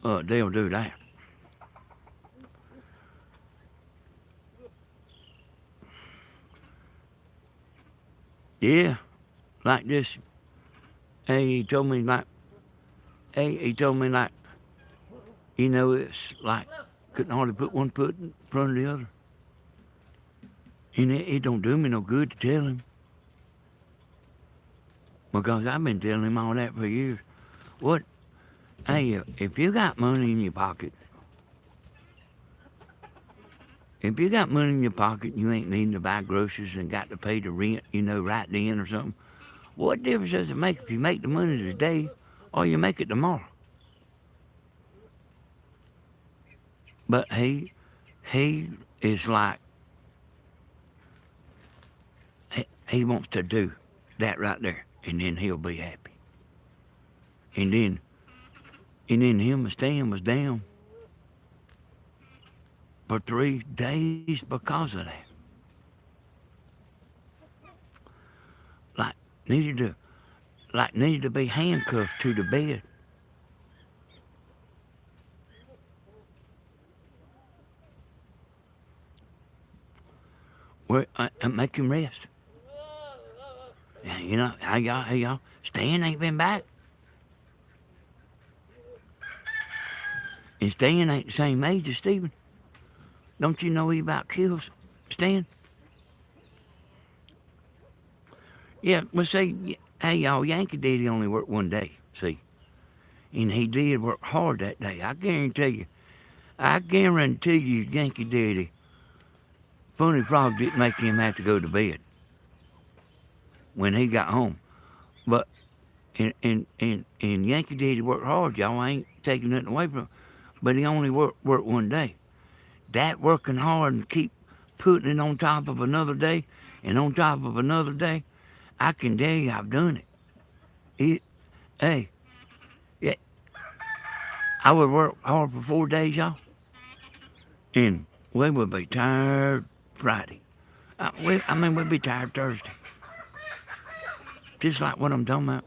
they'll do that. Yeah, like this. Hey, he told me like, it's like couldn't hardly put one foot in front of the other. And it don't do me no good to tell him. Because I've been telling him all that for years. Hey, if you got money in your pocket, you ain't needing to buy groceries and got to pay the rent, right then or something. What difference does it make if you make the money today or you make it tomorrow? But he is like, he wants to do that right there, and then he'll be happy. And then him and Stan was down for 3 days because of that. Needed to be handcuffed to the bed. Where make him rest. Yeah, hey y'all, Stan ain't been back. And Stan ain't the same age as Stephen. Don't you know he about kills Stan? Yeah, well, see, hey, y'all, Yankee Daddy only worked 1 day, see. And he did work hard that day. I guarantee you, Yankee Daddy, Funny Frog didn't make him have to go to bed when he got home. But, and Yankee Daddy worked hard, y'all. I ain't taking nothing away from him. But he only worked 1 day. That working hard and keep putting it on top of another day and on top of another day, I can tell you I've done it. Hey, yeah, I would work hard for 4 days, y'all, and we would be tired Friday. We'd be tired Thursday. Just like what I'm talking about.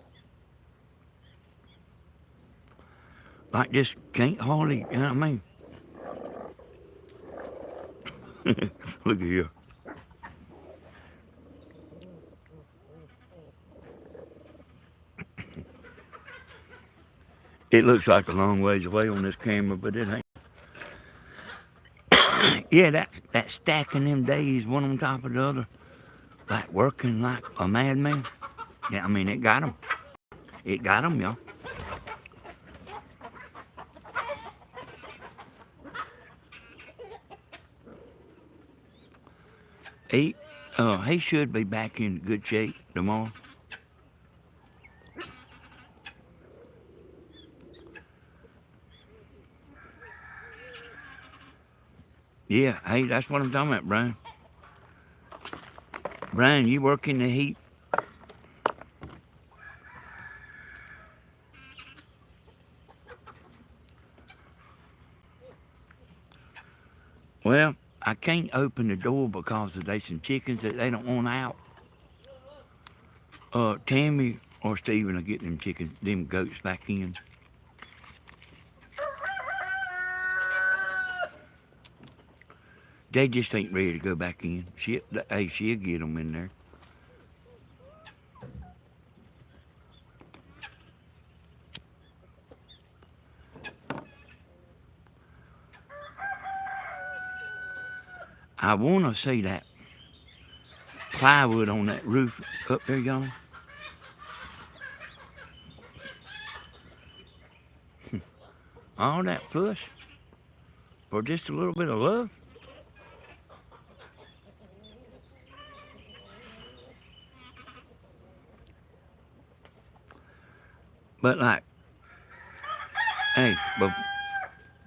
Like just can't hardly, you know what I mean? Look at here. It looks like a long ways away on this camera, but it ain't. Yeah, that stacking them days, one on top of the other, like working like a madman. Yeah, I mean, it got them. It got them, y'all. He should be back in good shape tomorrow. Yeah, hey, that's what I'm talking about, Brian. Brian, you work in the heat. Well, I can't open the door because there's some chickens that they don't want out. Tammy or Steven will get them chickens, them goats back in. They just ain't ready to go back in. She'll get them in there. I want to see that plywood on that roof up there, y'all. All that fuss for just a little bit of love. But like, hey,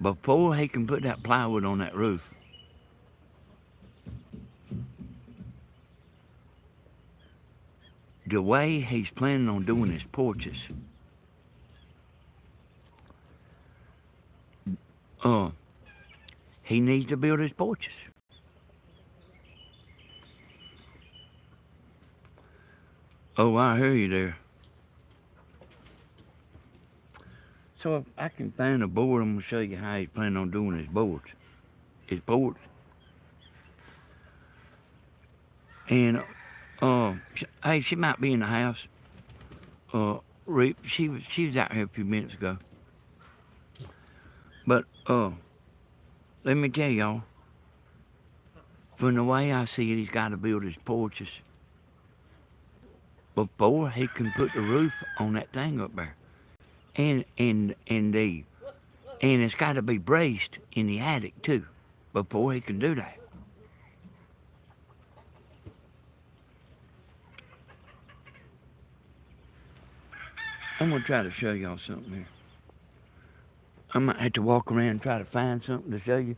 before he can put that plywood on that roof, the way he's planning on doing his porches, he needs to build his porches. Oh, I hear you there. So if I can find a board, I'm gonna show you how he's planning on doing his boards. His boards. And hey, she might be in the house. She was out here a few minutes ago. But let me tell y'all, from the way I see it, he's got to build his porches before he can put the roof on that thing up there. And it's got to be braced in the attic too, before he can do that. I'm gonna try to show y'all something here. I might have to walk around and try to find something to show you.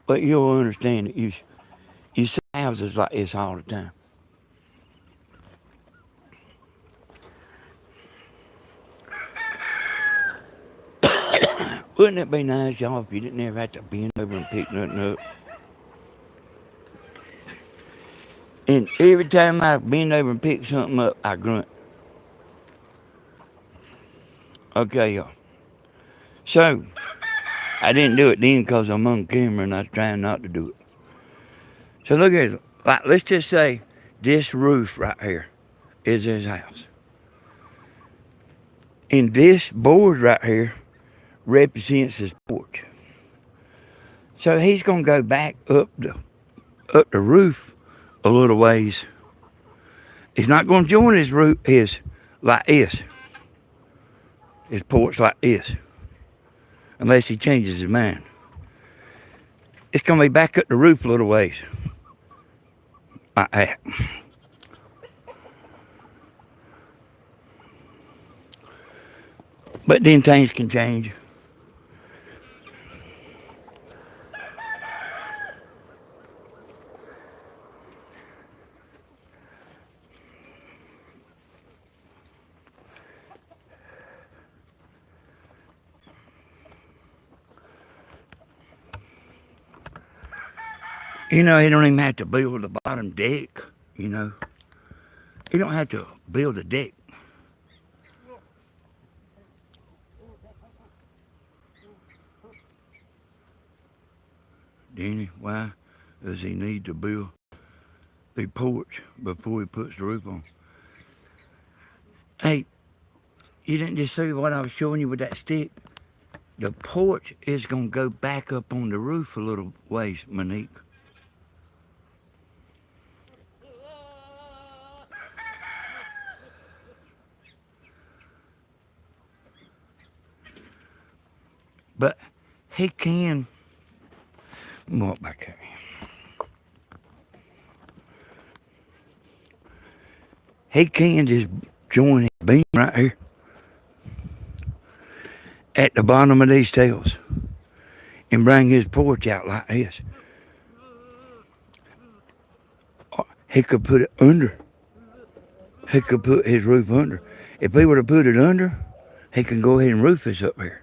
But you'll understand that you see houses like this all the time. Wouldn't it be nice, y'all, if you didn't ever have to bend over and pick nothing up? And every time I bend over and pick something up, I grunt. Okay, y'all. So, I didn't do it then because I'm on camera and I was trying not to do it. So look at it. Like, let's just say this roof right here is his house. And this board right here represents his porch. So he's gonna go back up the roof a little ways. He's not gonna join his roof like this. His porch like this. Unless he changes his mind. It's gonna be back up the roof a little ways. Like that. But then things can change. You know, he don't even have to build the bottom deck, you know. He don't have to build a deck. Danny, why does he need to build the porch before he puts the roof on? Hey, you didn't just see what I was showing you with that stick? The porch is going to go back up on the roof a little ways, Monique. But he can walk back here. He can just join his beam right here at the bottom of these tails and bring his porch out like this. Or he could put it under. He could put his roof under. If he were to put it under, he can go ahead and roof this up here.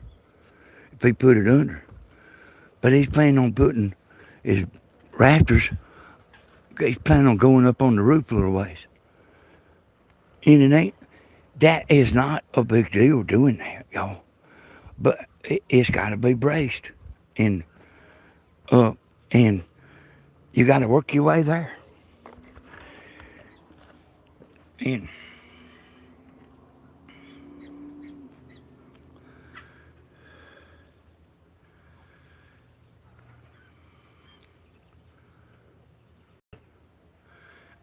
If he put it under. But he's planning on putting his rafters, he's planning on going up on the roof a little ways. And it ain't, that is not a big deal doing that, y'all. But it's got to be braced. And you got to work your way there. And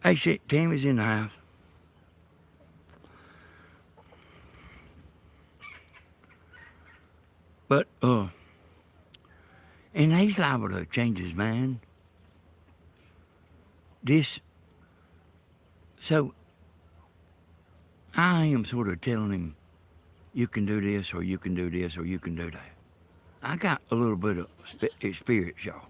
hey, shit, Tammy's in the house. But, and he's liable to change his mind. So I am sort of telling him, you can do this, or you can do this, or you can do that. I got a little bit of experience, y'all.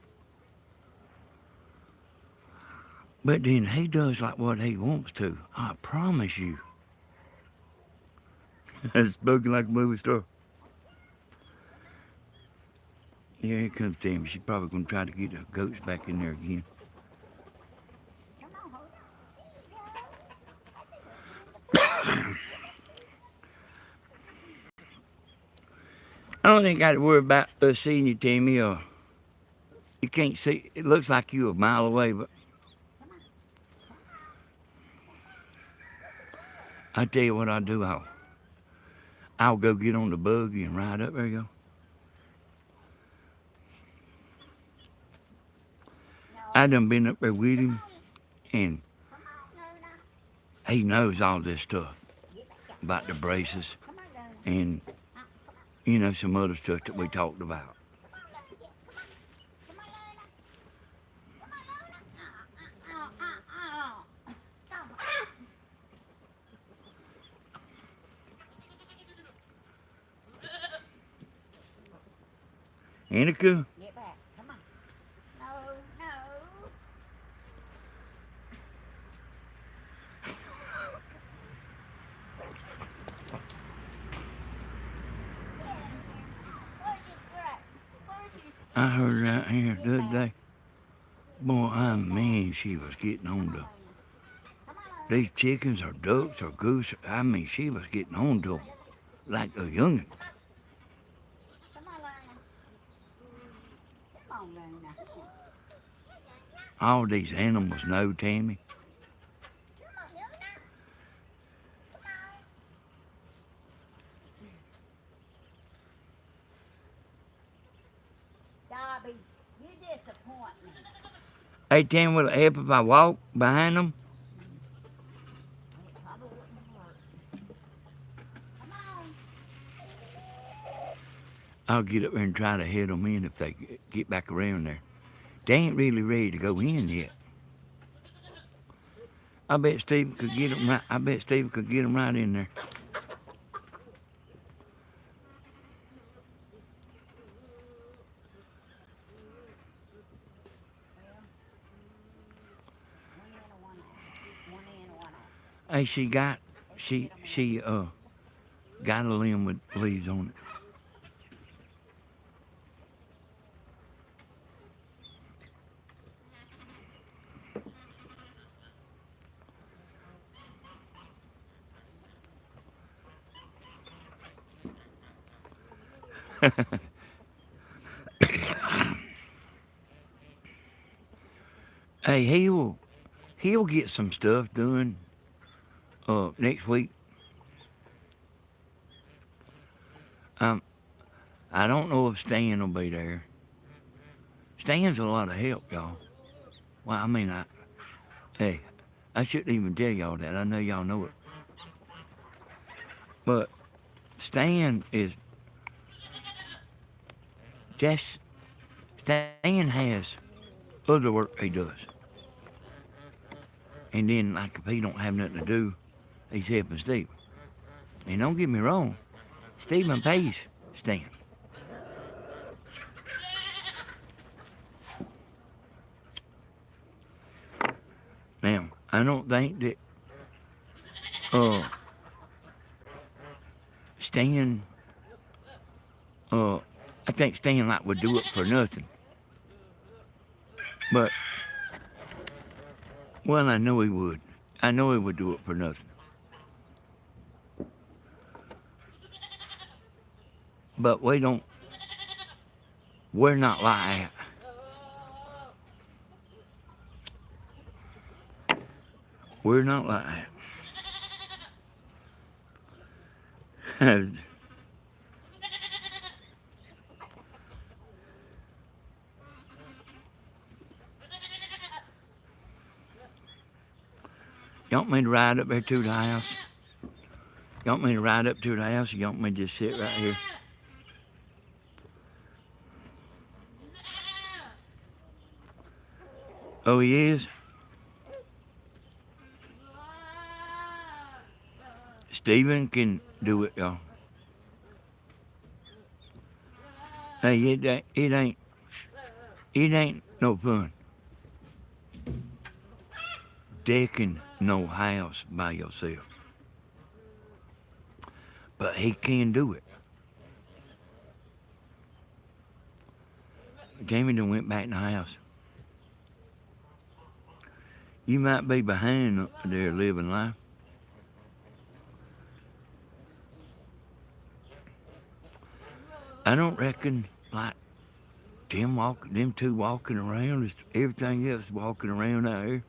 But then he does like what he wants to. I promise you. Spoken like a movie star. Yeah, here comes Tammy. She's probably going to try to get the goats back in there again. Come on, hold on. I don't think I got to worry about us seeing you, Tammy. You can't see. It looks like you're a mile away, but I tell you what I'll do. I'll go get on the buggy and ride up. There you go. I done been up there with him, and Come on, Luna. he knows all this stuff about the braces Come on, Luna. and, you know, some other stuff that we talked about. Come on, Luna. Come on, Luna. Come on, Luna. Annika, Get back. Come on. No, no. Where's your truck? Where's your... I heard right here the other day. Boy, I mean, she was getting on to Come on, these chickens or ducks or goose. I mean, she was getting on to them like a youngin'. Come on, Luna. Come on, Luna. All these animals know Tammy. Come on, Luna. Come on. Dobby, you disappoint me. Hey, Tammy, will it help if I walk behind them? It probably wouldn't work. Come on. I'll get up there and try to head them in if they get back around there. They ain't really ready to go in yet. I bet Steve could get them right. I bet Steve could get them right in there. One in and one out. One in and one out. Hey, she got a limb with leaves on it. Hey, he'll get some stuff done next week. I don't know if Stan will be there. Stan's a lot of help, y'all. Well, I mean, hey, I shouldn't even tell y'all that. I know y'all know it. But Stan is just, Stan has other work he does. And then, like, if he don't have nothing to do, he's helping Steve. And don't get me wrong, Stephen pays Stan. Now, I don't think that uh, Stan, I think Stan like would do it for nothing. But, well, I know he would. I know he would do it for nothing. But we're not like that. We're not like that. You want me to ride up there to the house? You want me to ride up to the house or you want me to just sit right here? Oh, he is? Stephen can do it, y'all. Hey, it ain't no fun decking no house by yourself. But he can do it. Jamie done went back in the house. You might be behind up there living life. I don't reckon like them two walking around is everything else walking around out here.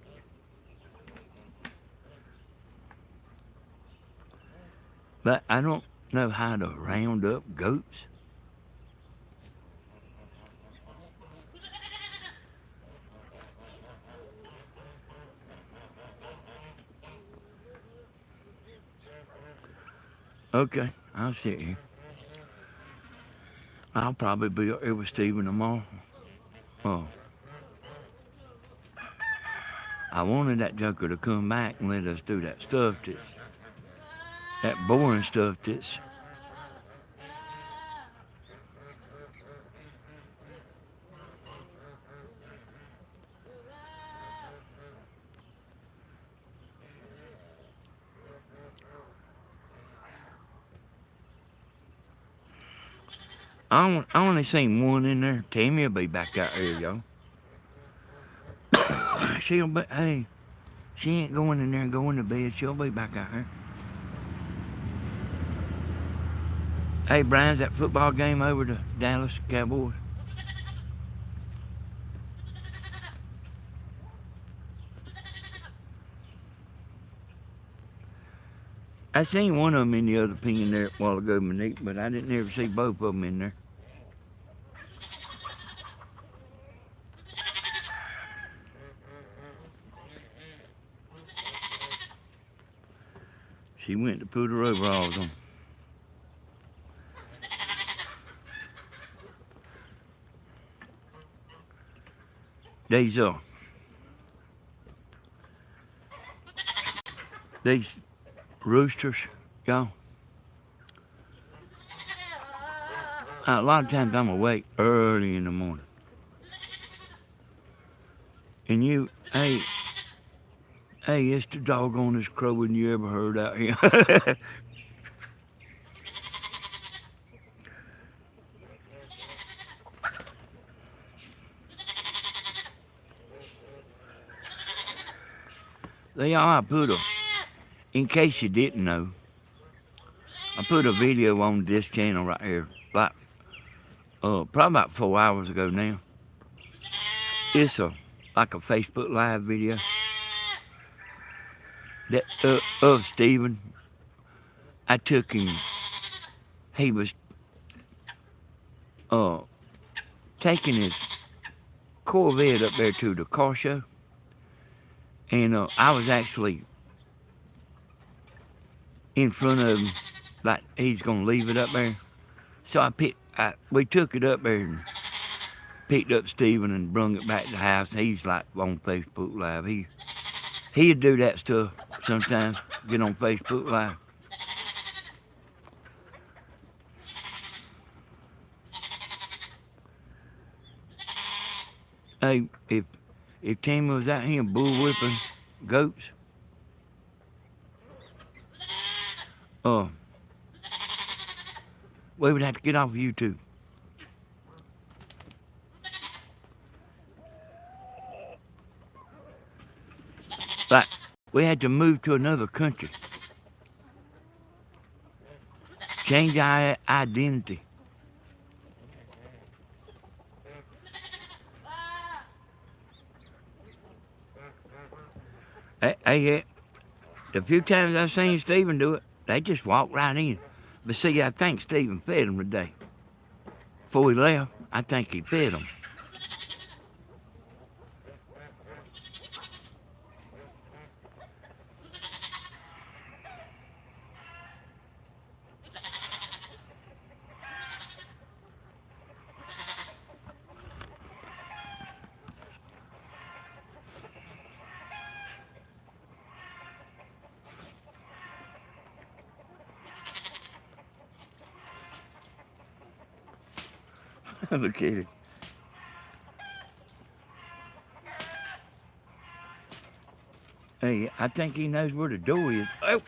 But I don't know how to round up goats. Okay, I'll sit here. I'll probably be up here with Stephen tomorrow. Oh, I wanted that joker to come back and let us do that stuff that boring stuff that's I only seen one in there. Tammy will be back out here, y'all. She'll be, hey, she ain't going in there and going to bed. She'll be back out here. Hey, Brian's that football game over the Dallas Cowboys? I seen one of them in the other pen there a while ago, Monique, but I didn't ever see both of them in there. She went to put her overalls on. These roosters, y'all. A lot of times I'm awake early in the morning. And hey, it's the doggonest crowing you ever heard out here. In case you didn't know, I put a video on this channel right here, probably about 4 hours ago now. It's like a Facebook Live video of Stephen. I took him. uh, taking his Corvette up there to the car show, and I was actually in front of him, like he's gonna leave it up there. So we took it up there and picked up Steven and brung it back to the house. And he's like on Facebook Live. He'd do that stuff sometimes. Get on Facebook Live. Hey, if Tammy was out here bull whipping goats, we would have to get off of YouTube. Like, we had to move to another country. Change our identity. Hey, the few times I've seen Steven do it, they just walk right in. But see, I think Steven fed them today. Before he left, I think he fed them. Look at it. Hey, I think he knows where the door is. Oh!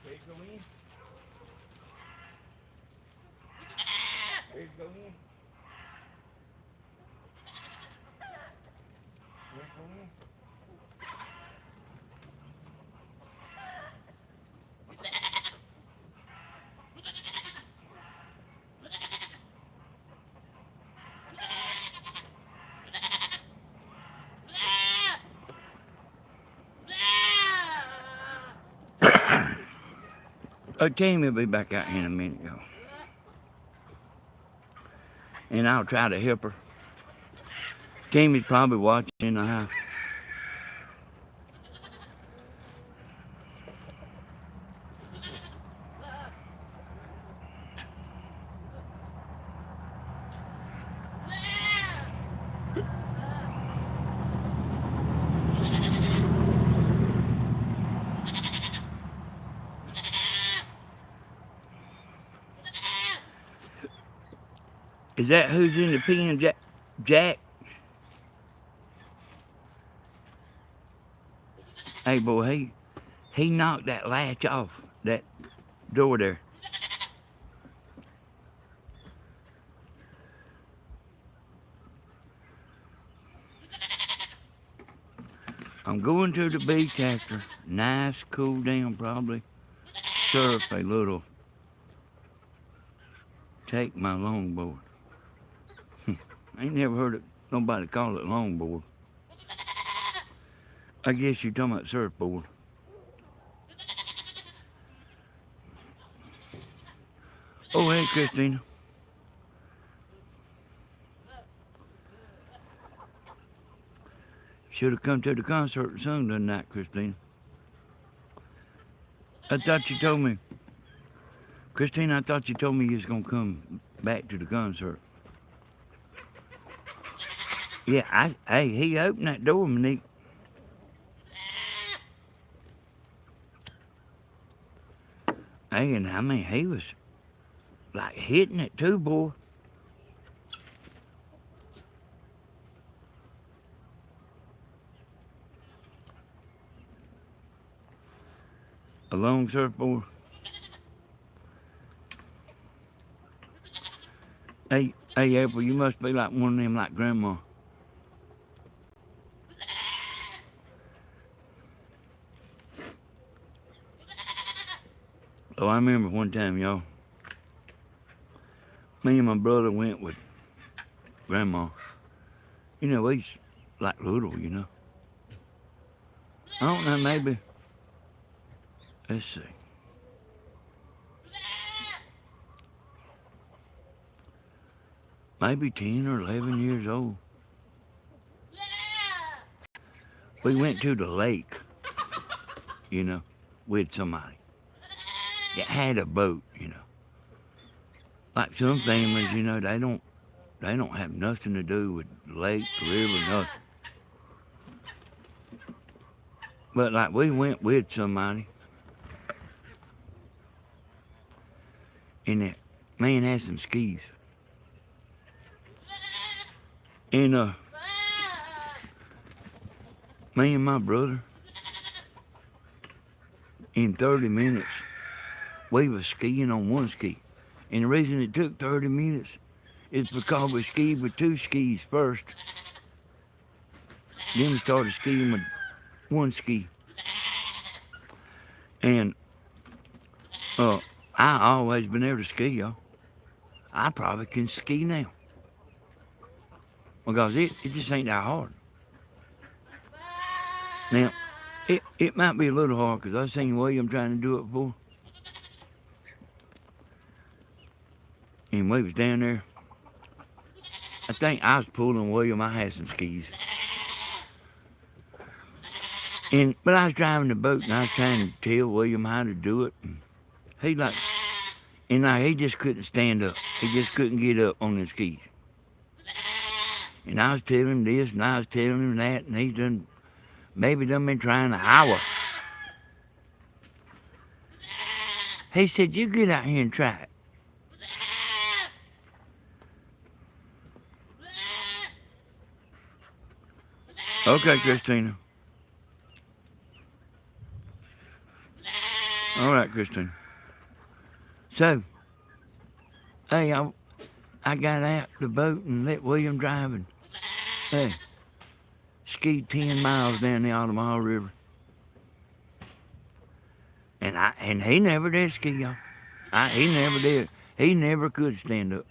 Ready to go in? Ready to go in? Ready to go in? Tammy will be back out here in a minute, y'all. And I'll try to help her. Tammy's probably watching in the house. Is that who's in the pen, Jack? Hey, boy, he knocked that latch off that door there. I'm going to the beach after. Nice, cool down, probably. Surf a little. Take my longboard. I ain't never heard nobody call it longboard. I guess you're talking about surfboard. Oh, hey, Christina. Should have come to the concert and sung the night, Christina. I thought you told me. Christina, I thought you told me you was going to come back to the concert. Yeah, hey, he opened that door, Monique. Hey, and I mean, he was like hitting it too, boy. A long surfboard. Hey, April, you must be like one of them like Grandma. Oh, I remember one time, y'all. Me and my brother went with Grandma. You know, he's like little, you know. I don't know, maybe, let's see. Maybe 10 or 11 years old. We went to the lake, you know, with somebody that had a boat, you know. Like some families, you know, they don't have nothing to do with the lake, the river, nothing. But like we went with somebody, and that man had some skis. And me and my brother, in 30 minutes, we was skiing on one ski. And the reason it took 30 minutes is because we skied with 2 skis first. Then we started skiing with 1 ski. And I always been able to ski, y'all. I probably can ski now. Because it just ain't that hard. Now, it might be a little hard because I've seen William trying to do it before. And we was down there. I think I was pulling William. I had some skis. But I was driving the boat and I was trying to tell William how to do it. He just couldn't stand up. He just couldn't get up on the skis. And I was telling him this and I was telling him that, and he's maybe been trying an hour. He said, "You get out here and try it." Okay, Christina. All right, Christina. So, hey, I got out the boat and let William drive, and hey, skied 10 miles down the Ottawa River. And he never did ski, y'all. He never did. He never could stand up.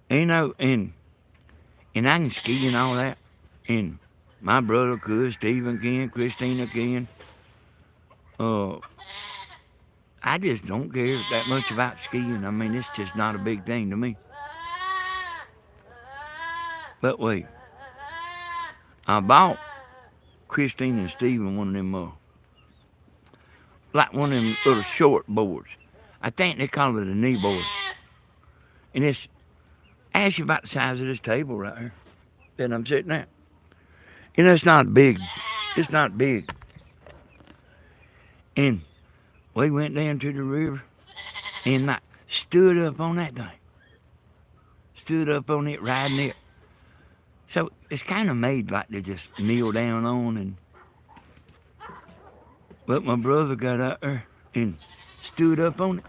You know, and I can ski and all that. And my brother could, Stephen can, Christina can. I just don't care that much about skiing. I mean, it's just not a big thing to me. But wait, I bought Christine and Stephen one of them, like one of them little short boards. I think they call it a knee board. And it's actually about the size of this table right here that I'm sitting at. And it's not big. It's not big. And we went down to the river and like stood up on that thing. Stood up on it, riding it. So it's kind of made like to just kneel down on. But my brother got out there and stood up on it.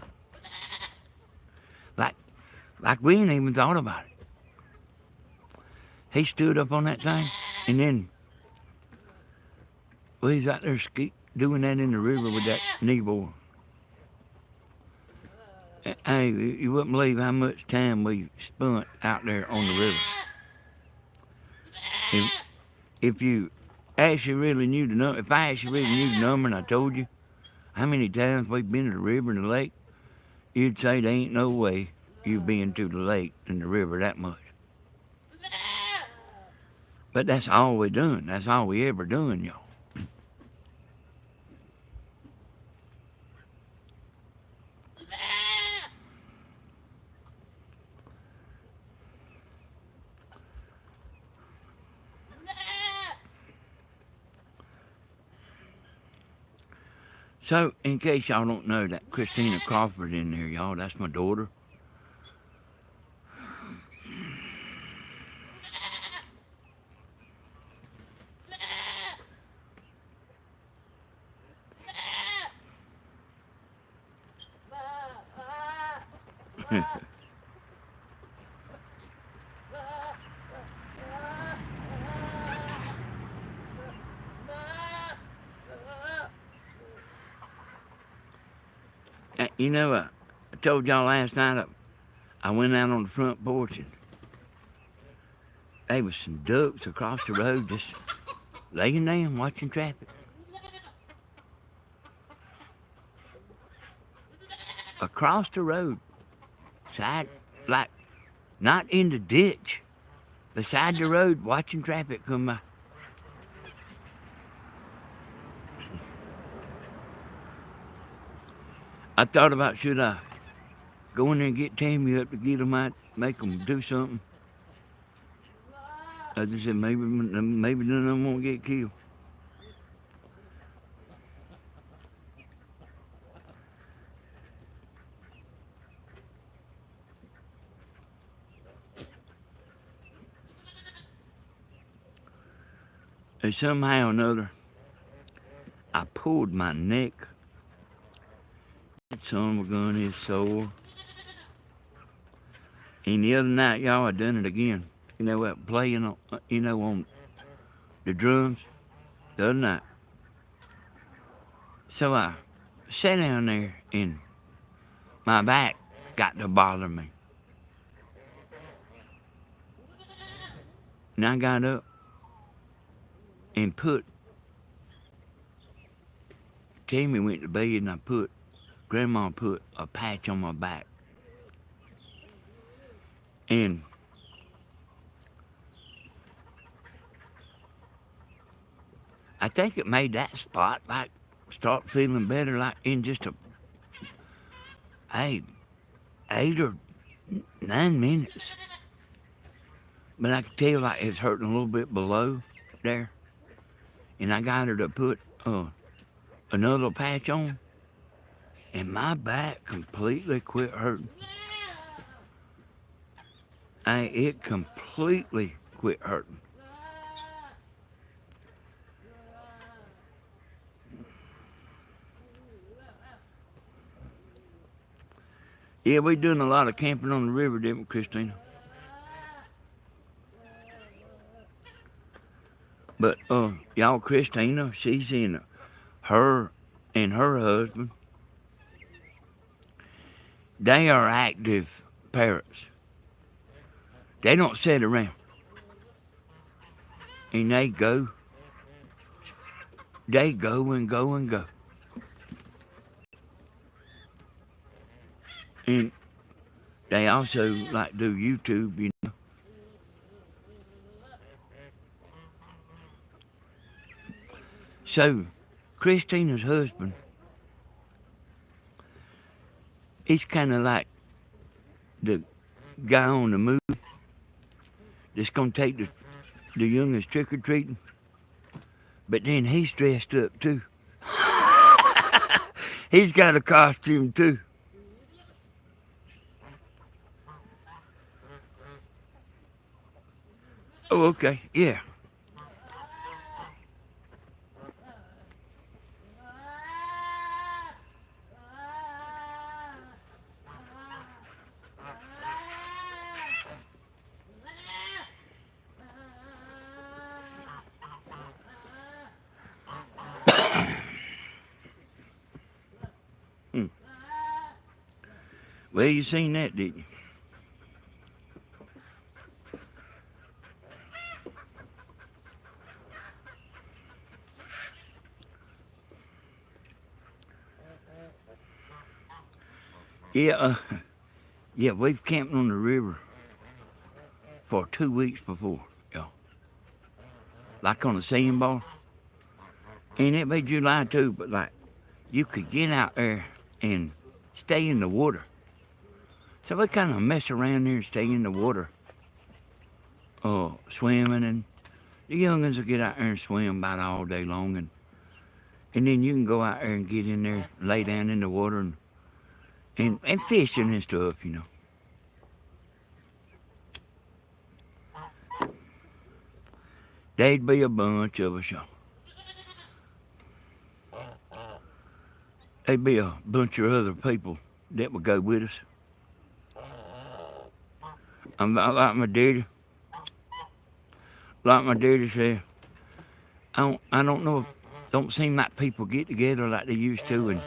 Like we ain't even thought about it. He stood up on that thing, and then he's out there doing that in the river with that knee board. Hey, you wouldn't believe how much time we spent out there on the river. If you actually really knew the number, if I actually really knew the number and I told you how many times we've been to the river and the lake, you'd say there ain't no way you've been to the lake and the river that much. But that's all we done. That's all we ever done, y'all. So, in case y'all don't know, that Christina Crawford in there, y'all, that's my daughter. You know, I told y'all last night I went out on the front porch and there was some ducks across the road just laying down watching traffic. Across the road, side, like not in the ditch, beside the road watching traffic come by. I thought about should I go in there and get Tammy up to get them out, make them do something. I just said maybe none of them won't get killed. And somehow or another, I pulled my neck. That son of a gun is sore. And the other night, y'all, I done it again. You know what? Playing on, on the drums the other night. So I sat down there and my back got to bother me. And I got up and Tammy went to bed and Grandma put a patch on my back. And I think it made that spot like start feeling better like in just eight or 9 minutes. But I could tell like it's hurting a little bit below there. And I got her to put another patch on. And my back completely quit hurting. It completely quit hurting. Yeah, we doing a lot of camping on the river, didn't we, Christina? But y'all, Christina, she's in her and her husband. They are active parents. They don't sit around. And they go. They go and go and go. And they also like do YouTube, you know. So, Christina's husband, he's kind of like the guy on the movie that's going to take the youngest trick-or-treating. But then he's dressed up too. He's got a costume too. Oh, okay, yeah. Well, you seen that, didn't you? Yeah, we've camped on the river for 2 weeks before, y'all. Like on a sandbar. And it be July too, but like, you could get out there and stay in the water. So we kind of mess around there and stay in the water, swimming, and the young'uns will get out there and swim about all day long, and then you can go out there and get in there, lay down in the water, and fishing and stuff, you know. There'd be a bunch of us, y'all. There'd be a bunch of other people that would go with us. Like my daddy said, I don't know, don't seem like people get together like they used to, and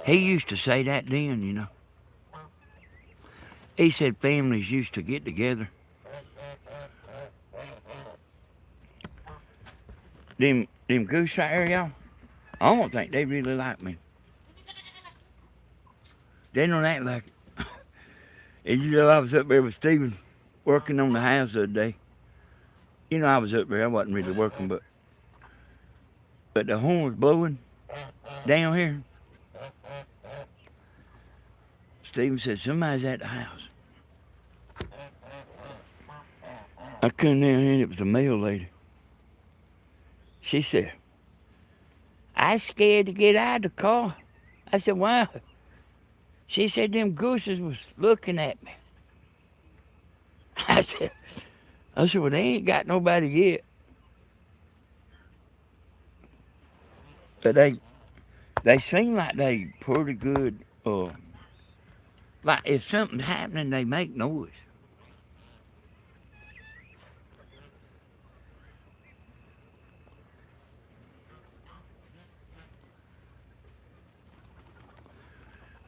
He used to say that then, you know. He said families used to get together. Them goose right there, y'all, I don't think they really like me. They don't act like it. And you know, I was up there with Stephen working on the house the other day. You know, I was up there. I wasn't really working, but the horn was blowing down here. Stephen said, somebody's at the house. I come down here and it was the mail lady. She said, I scared to get out of the car. I said, why? She said, them gooses was looking at me. I said, well, they ain't got nobody yet. But they seem like they pretty good. Like if something's happening, they make noise.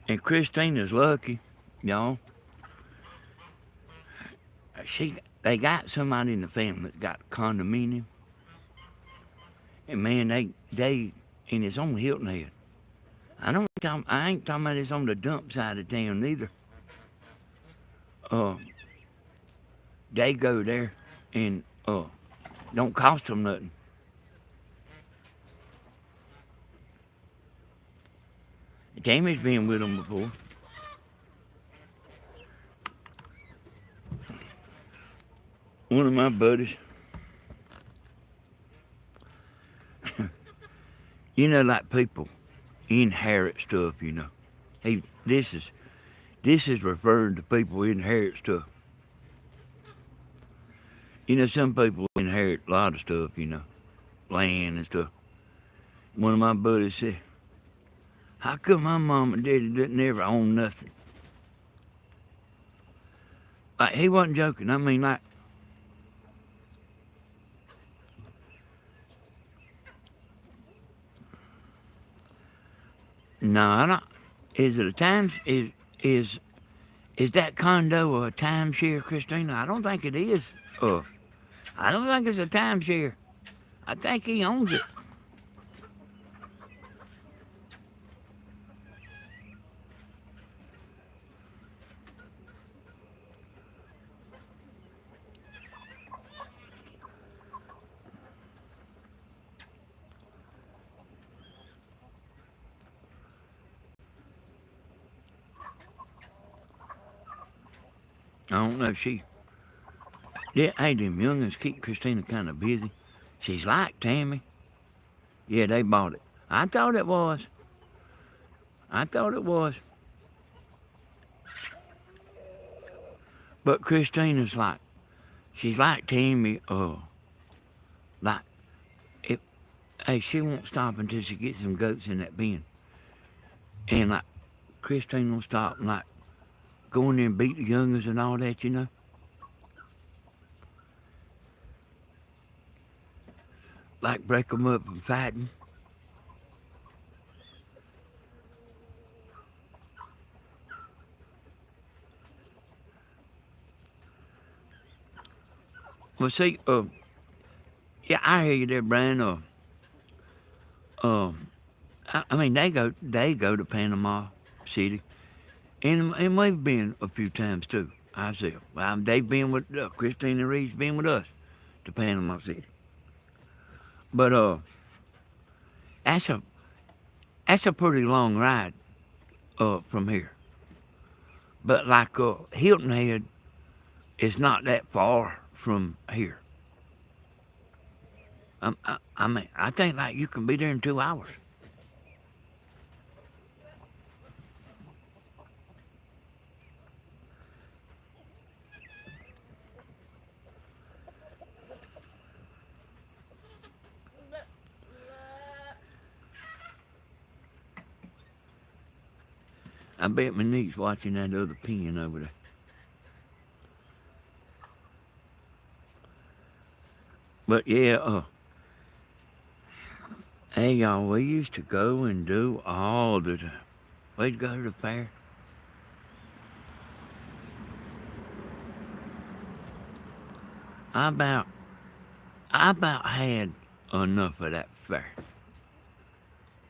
And Christina's lucky, y'all. They got somebody in the family that got a condominium. And man, they and it's on Hilton Head. I ain't talking about it's on the dump side of town neither. They go there and don't cost them nothing. Tammy's been with them before. One of my buddies, you know, like people inherit stuff, you know. This is referring to people who inherit stuff. You know, some people inherit a lot of stuff, you know, land and stuff. One of my buddies said, how come my mom and daddy didn't ever own nothing? Like, he wasn't joking. I mean, like, no, I don't. Is it a time? Is that condo a timeshare, Christina? I don't think it is. I don't think it's a timeshare. I think he owns it. I don't know if she. Yeah, hey, them youngins keep Christina kind of busy. She's like Tammy. Yeah, they bought it. I thought it was. But Christina's like, she's like Tammy. Like, hey, she won't stop until she gets some goats in that pen. And like, Christina will stop and like go in there and beat the youngins and all that, you know. Like break them up and fighting. Well, see, yeah, I hear you there, Brian. I mean, they go to Panama City, and we've been a few times too. Ourselves. They've been with Christina Reed's been with us to Panama City. But that's a pretty long ride from here. But like Hilton Head is not that far from here. I mean, I think like you can be there in 2 hours. I bet my niece watching that other pen over there. But yeah, hey y'all, we used to go and do all the time. We'd go to the fair. I about had enough of that fair.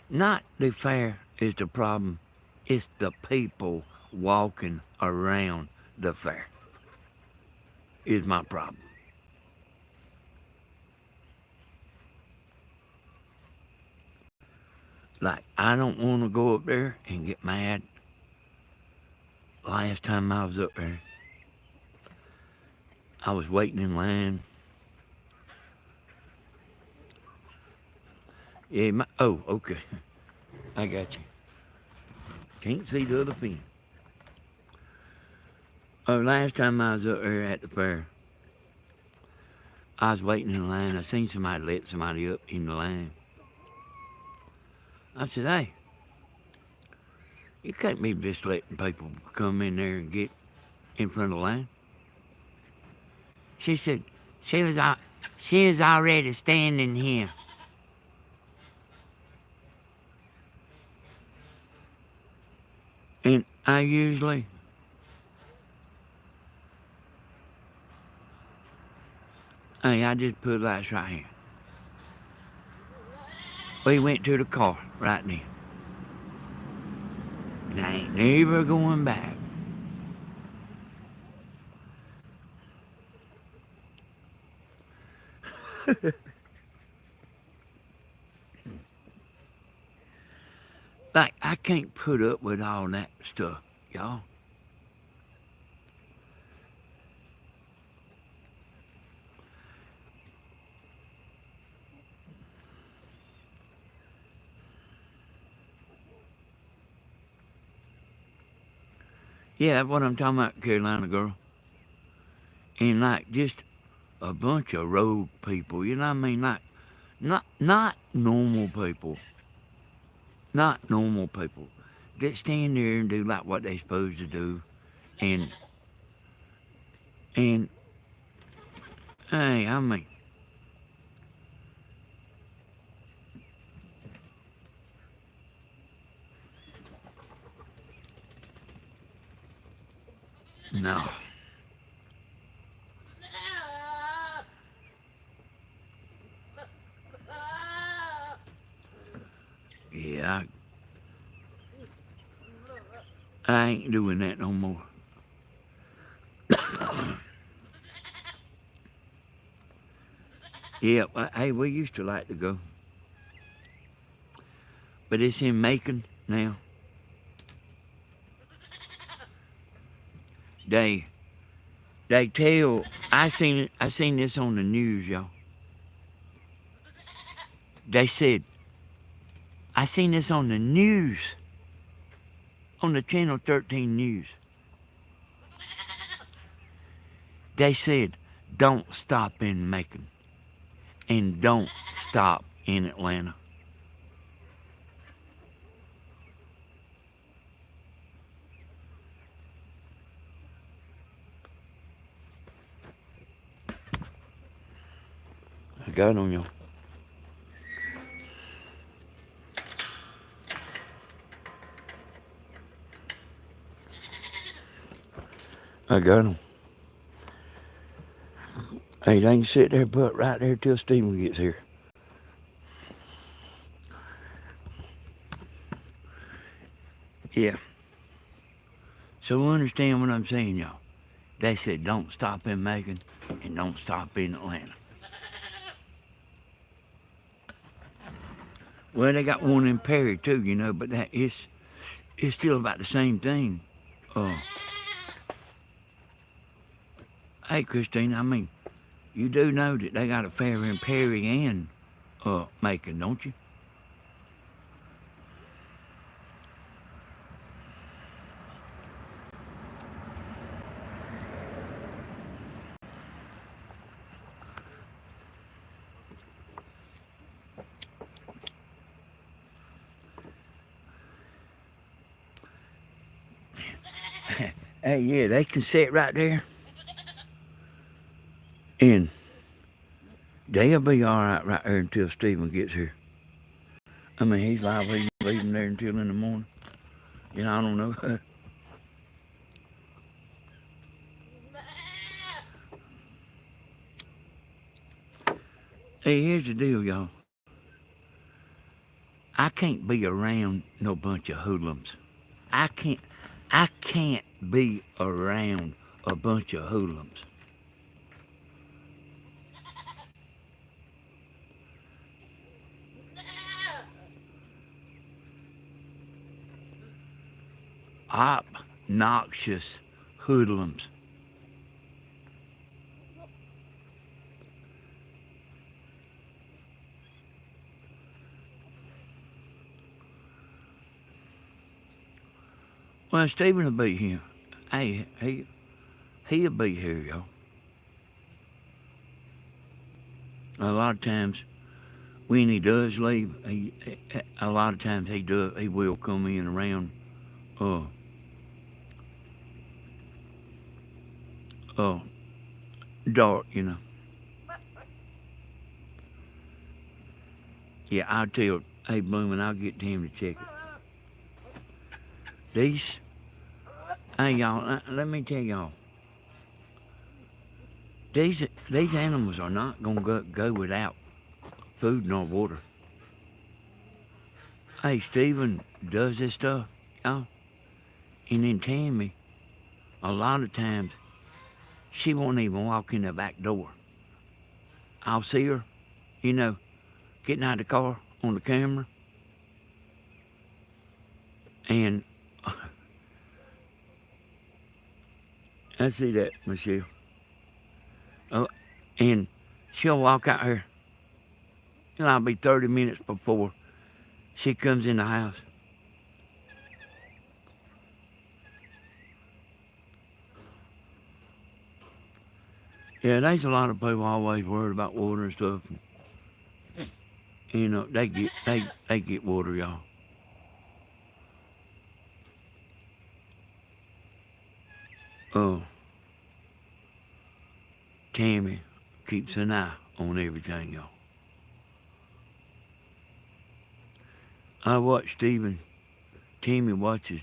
Not the fair is the problem. It's the people walking around the fair is my problem. Like, I don't want to go up there and get mad. Last time I was up there, I was waiting in line. Yeah, oh, okay. I got you. Can't see the other pin. Oh, last time I was up there at the fair, I was waiting in line. I seen somebody let somebody up in the line. I said, hey, you can't be just letting people come in there and get in front of the line. She said, she was already standing here. And I usually, hey, I just put lights right here. We went to the car right then. And I ain't never going back. Like, I can't put up with all that stuff, y'all. Yeah, that's what I'm talking about, Carolina girl. And like just a bunch of rogue people, you know what I mean? Like not normal people. Not normal people. That stand there and do like what they supposed to do. And hey, I mean, no. Yeah, I ain't doing that no more. Yeah, hey, we used to like to go. But it's in Macon now. They tell, I seen this on the news, y'all. They said, I seen this on the news, on the Channel 13 news. They said, don't stop in Macon and don't stop in Atlanta. I got it on y'all. I got them. Hey, they can sit there but right there till Stephen gets here. Yeah. So understand what I'm saying, y'all. They said don't stop in Macon and don't stop in Atlanta. Well, they got one in Perry too, you know, but that it's still about the same thing. Hey, Christine, I mean, you do know that they got a fair in Perry and Macon, don't you? Hey, yeah, they can sit right there. And they'll be all right there until Stephen gets here. I mean, he's liable to leave them there until in the morning. You know, I don't know. Hey, here's the deal, y'all. I can't be around no bunch of hoodlums. I can't. I can't be around a bunch of hoodlums. Obnoxious hoodlums. Well, Stephen will be here. Hey, he'll be here, y'all. A lot of times when he does leave, a lot of times he will come in around uh uh dark, you know. Yeah, I'll tell. Hey, Bloomin', I'll get him to check it. These, hey y'all, let me tell y'all. These animals are not gonna go without food nor water. Hey, Stephen does this stuff, y'all, and then Tammy, a lot of times, she won't even walk in the back door. I'll see her, you know, getting out of the car on the camera, and I see that, Michelle. And she'll walk out here, and I'll be 30 minutes before she comes in the house. Yeah, there's a lot of people always worried about water and stuff. You know, they get water, y'all. Oh, Tammy keeps an eye on everything, y'all. I watch Stephen. Tammy watches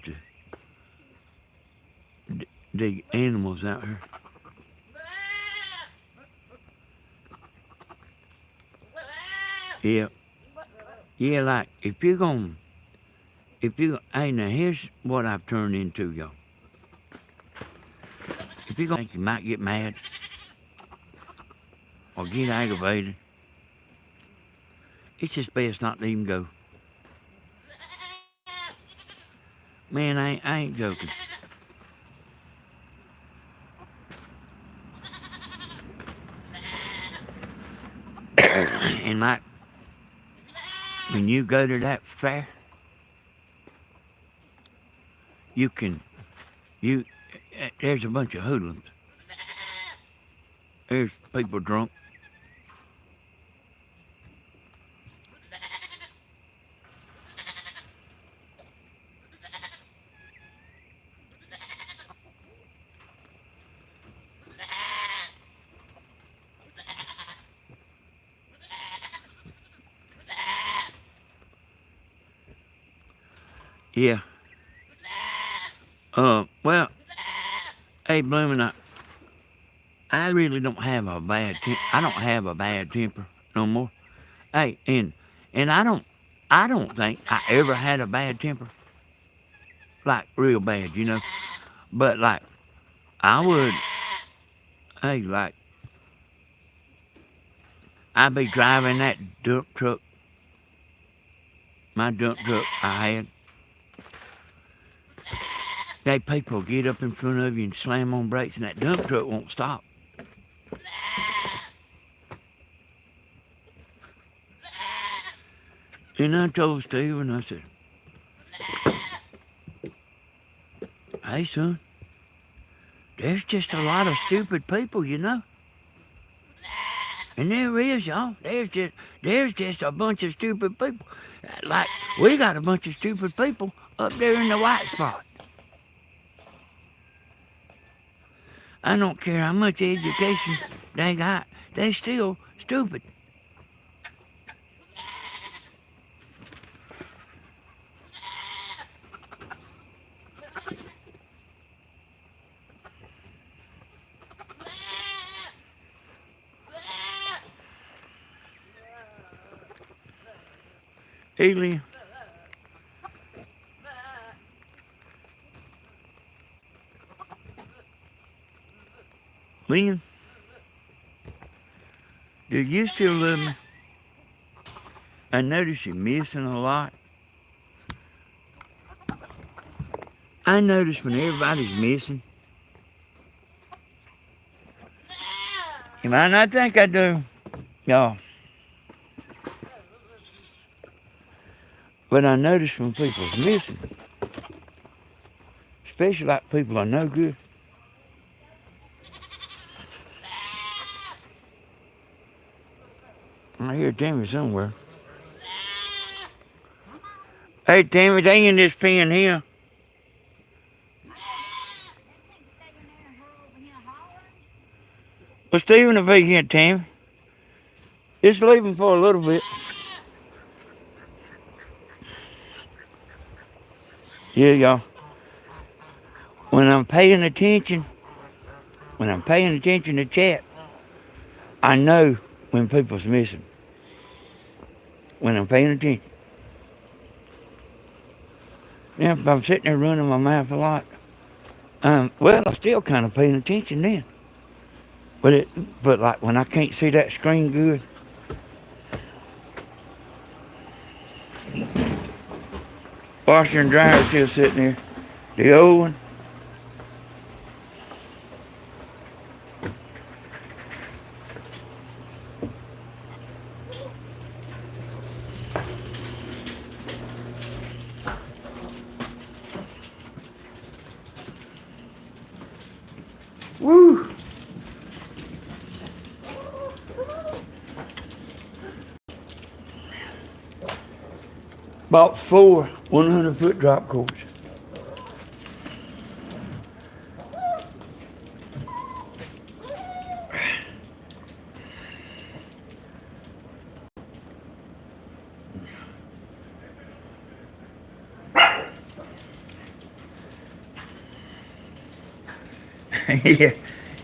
the animals out here. Yeah, yeah. Like hey, now here's what I've turned into, y'all. If you're gonna think you might get mad or get aggravated, it's just best not to even go. Man, I ain't joking. And like when you go to that fair, you can there's a bunch of hoodlums. There's people drunk. Yeah. Well, hey, Bloomin', I really don't have a bad I don't have a bad temper no more. Hey, and I don't think I ever had a bad temper. Like real bad, you know. But like I would, hey, like I'd be driving that dump truck, my dump truck I had. That people get up in front of you and slam on brakes, and that dump truck won't stop. And I told Steven, I said, hey, son, there's just a lot of stupid people, you know. And there is, y'all. There's just a bunch of stupid people. Like, we got a bunch of stupid people up there in the white spot. I don't care how much education they got, they still stupid. Alien. Lynn, do you still love me? I notice you're missing a lot. I notice when everybody's missing. You might not think I do, y'all. But I notice when people's missing. Especially like people I know good. I hear Tammy somewhere. Hey, Tammy, they in this pen here. Well, Stephen will be here, Tammy. Just leave him for a little bit. Yeah, y'all. When I'm paying attention to chat, I know when people's missing. When I'm paying attention. Now, if I'm sitting there running my mouth a lot, well, I'm still kind of paying attention then. But like when I can't see that screen good, washer and dryer still sitting there. The old one. Woo! Bought 4 100-foot drop cords.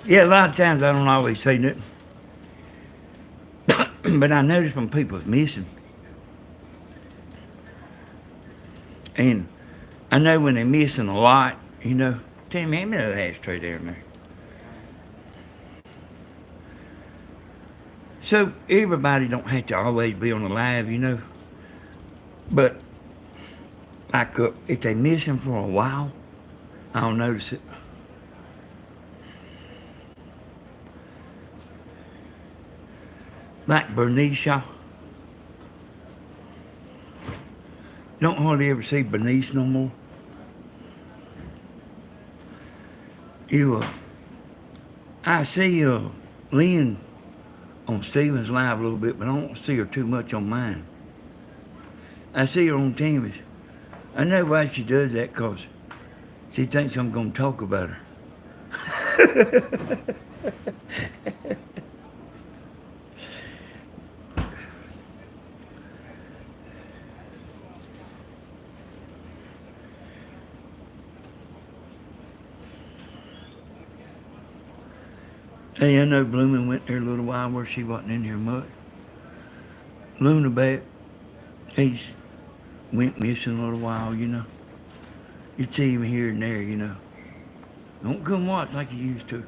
yeah, a lot of times I don't always say nothing. But I notice when people's missing. And I know when they're missing a lot, you know. Tammy, hand me that ashtray there, man. So everybody don't have to always be on the live, you know. But like if they missing for a while, I'll notice it. Like Bernice, y'all. Don't hardly ever see Bernice no more. I see Lynn on Steven's live a little bit, but I don't see her too much on mine. I see her on Tammy's. I know why she does that, because she thinks I'm going to talk about her. Hey, I know Bloomin' went there a little while where she wasn't in here much. Luna Bat, he's went missing a little while, you know. You see him here and there, you know. Don't come watch like you used to.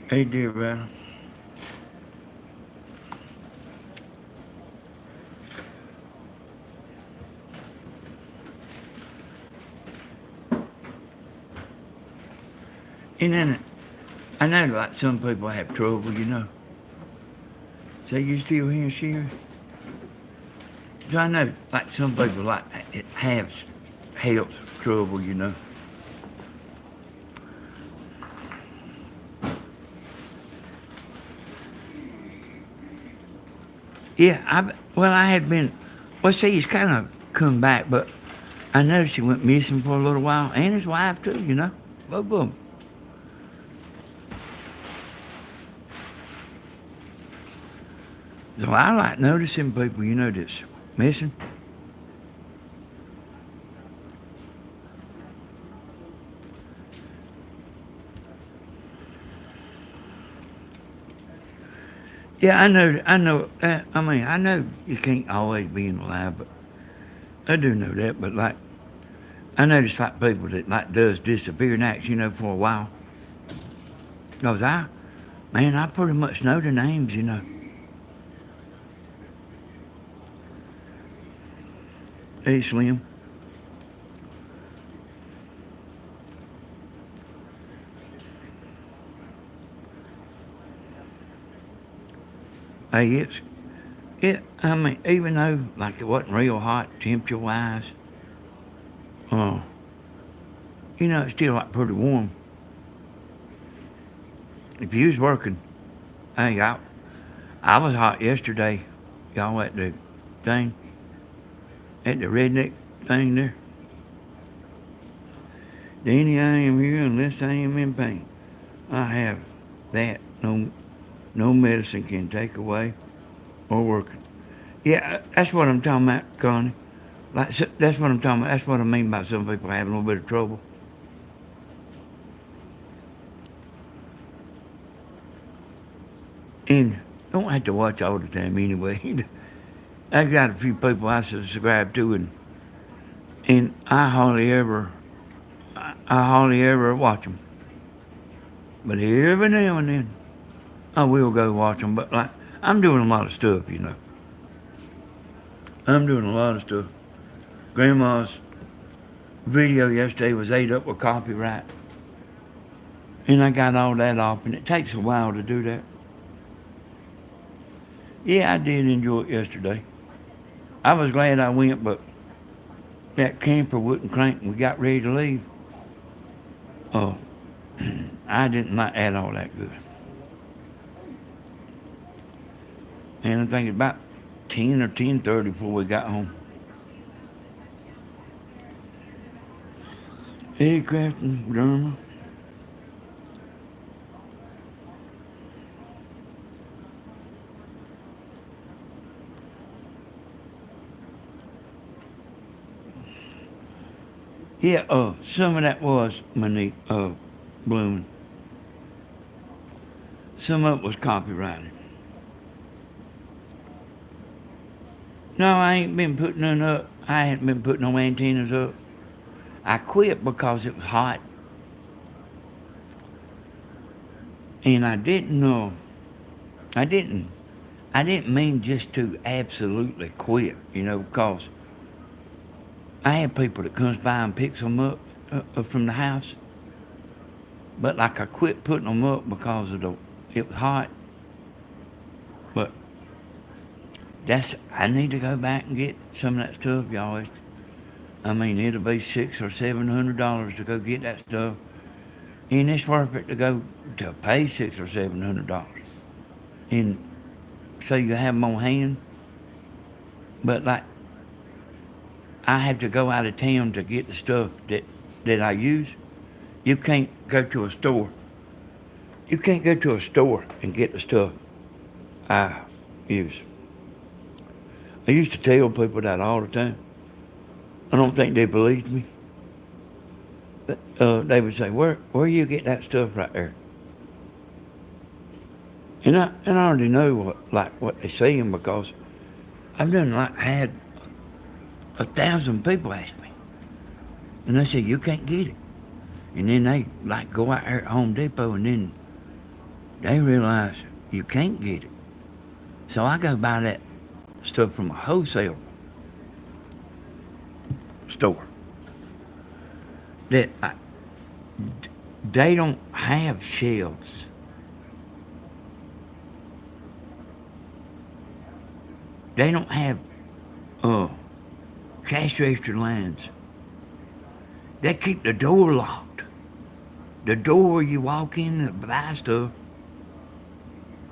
Hey, dear brother. And then, I know like some people have trouble, you know. So you still here, Sherry? So I know like some people like it have health trouble, you know. Yeah, I had been, well see, he's kind of come back, but I noticed he went missing for a little while, and his wife too, you know, both of them. So I like noticing people, you know, that's missing. Yeah, I know. I mean, I know you can't always be in the lab, but I do know that. But like, I notice like people that like does disappearing acts, for a while. Cause man, I pretty much know the names. Hey, Slim. Hey, I mean, even though like it wasn't real hot temperature wise, uh, it's still like pretty warm. If you was working, hey, I was hot yesterday. Y'all at the thing, at the redneck thing there. Danny, I am here unless I am in pain. I have that. No medicine can take away or working. Yeah, that's what I'm talking about, Connie. Like that's what I'm talking about. That's what I mean by some people having a little bit of trouble. And don't have to watch all the time anyway. I got a few people I subscribe to, and I hardly ever watch them. But every now and then, I will go watch them. But like, I'm doing a lot of stuff. I'm doing a lot of stuff. Grandma's video yesterday was ate up with copyright, and I got all that off, and it takes a while to do that. Yeah, I did enjoy it yesterday. I was glad I went, but that camper wouldn't crank when we got ready to leave. Oh, I didn't like that all that good. And I think about 10 or 10:30 before we got home. Hey, Captain Derma. Yeah, some of that was Monique, Blooming. Some of it was copyrighted. No, I ain't been putting none up. I ain't been putting no antennas up. I quit because it was hot. And I didn't know. I didn't. I didn't mean just to absolutely quit, because I had people that comes by and picks them up from the house. But like I quit putting them up because it was hot. But I need to go back and get some of that stuff, y'all. I mean, it'll be $600 or $700 to go get that stuff, and it's worth it to pay $600 or $700, and so you have them on hand. But like, I have to go out of town to get the stuff that I use. You can't go to a store. You can't go to a store and get the stuff I use. I used to tell people that all the time. I don't think they believed me. They would say, where you get that stuff right there? And I already know what they're saying, because I've done had 1,000 people ask me. And they say, you can't get it. And then they go out there at Home Depot, and then they realize you can't get it. So I go buy that stuff from a wholesale store. They don't have shelves. They don't have cash register lines. They keep the door locked. The door where you walk in and buy stuff,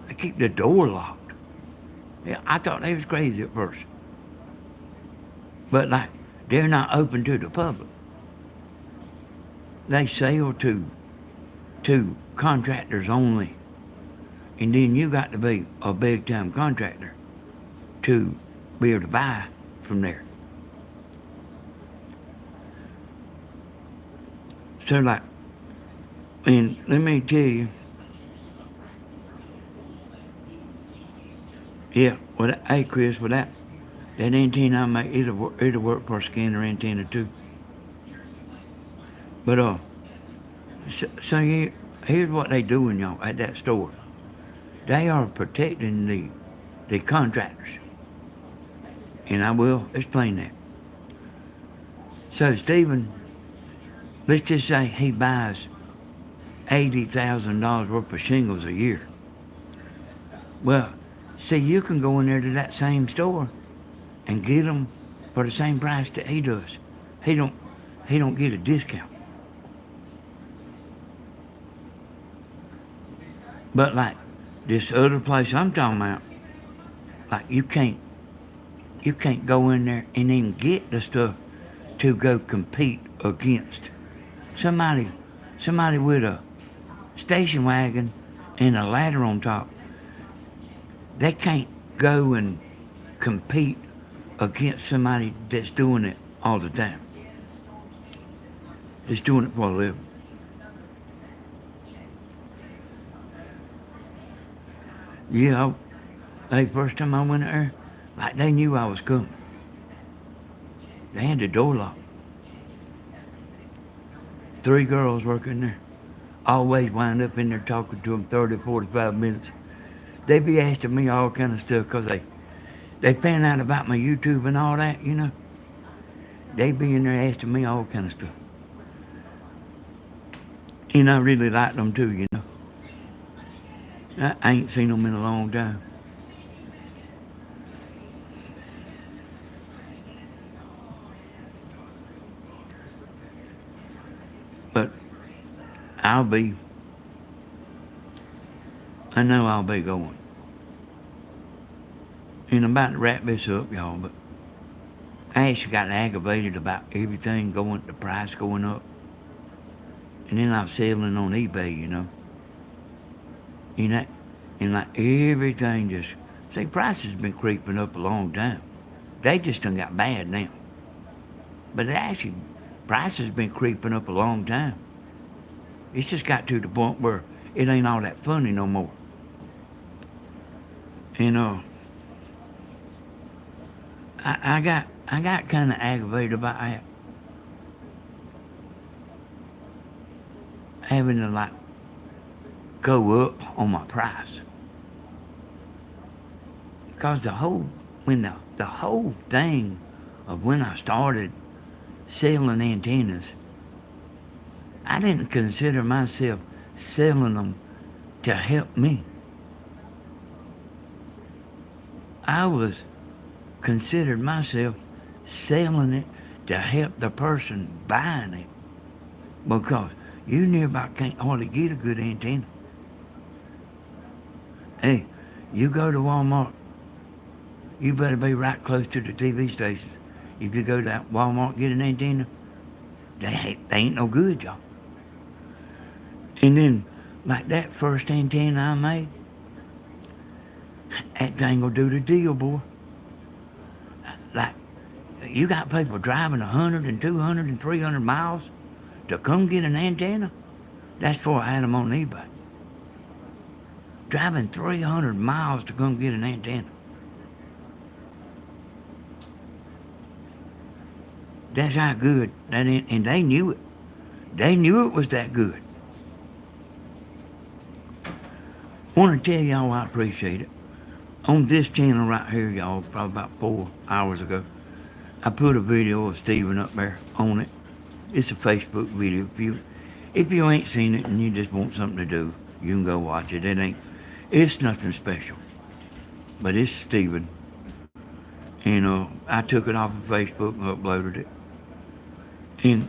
they keep the door locked. Yeah, I thought they was crazy at first. But they're not open to the public. They sell to contractors only. And then you got to be a big time contractor to be able to buy from there. So and let me tell you, Yeah, well, hey Chris, with that antenna I make, it'll work for a scanner antenna too. But so here's what they doing, y'all, at that store. They are protecting the contractors, and I will explain that. So Stephen, let's just say he buys $80,000 worth of shingles a year. Well, see, you can go in there to that same store and get them for the same price that he does. He don't get a discount. But like this other place I'm talking about, like you can't go in there and even get the stuff to go compete against somebody with a station wagon and a ladder on top. They can't go and compete against somebody that's doing it all the time. That's doing it for a living. Yeah, hey, first time I went there, like they knew I was coming. They had the door locked. 3 girls working there. Always wind up in there talking to them 30, 45 minutes. They be asking me all kind of stuff because they found out about my YouTube and all that, you know. They be in there asking me all kind of stuff. And I really like them too, you know. I ain't seen them in a long time. But I know I'll be going. And I'm about to wrap this up, y'all, but I actually got aggravated about everything the price going up. And then I was selling on eBay, you know. And like everything just, see, prices been creeping up a long time. They just done got bad now. But actually, prices been creeping up a long time. It's just got to the point where it ain't all that funny no more. And I got kind of aggravated about that. Having to like go up on my price. Because the whole thing of when I started selling antennas, I didn't consider myself selling them to help me. I was considered myself selling it to help the person buying it. Because you nearby can't hardly get a good antenna. Hey, you go to Walmart, you better be right close to the TV stations. If you go to that Walmart and get an antenna, they ain't no good, y'all. And then, like that first antenna I made, that thing will do the deal, boy. Like, you got people driving 100 and 200 and 300 miles to come get an antenna? That's before I had them on eBay. Driving 300 miles to come get an antenna. That's how good that is, and they knew it. They knew it was that good. I want to tell y'all I appreciate it. On this channel right here, y'all, probably about 4 hours ago, I put a video of Steven up there on it. It's a Facebook video. If you ain't seen it and you just want something to do, you can go watch it. It's nothing special. But it's Steven. And I took it off of Facebook and uploaded it. And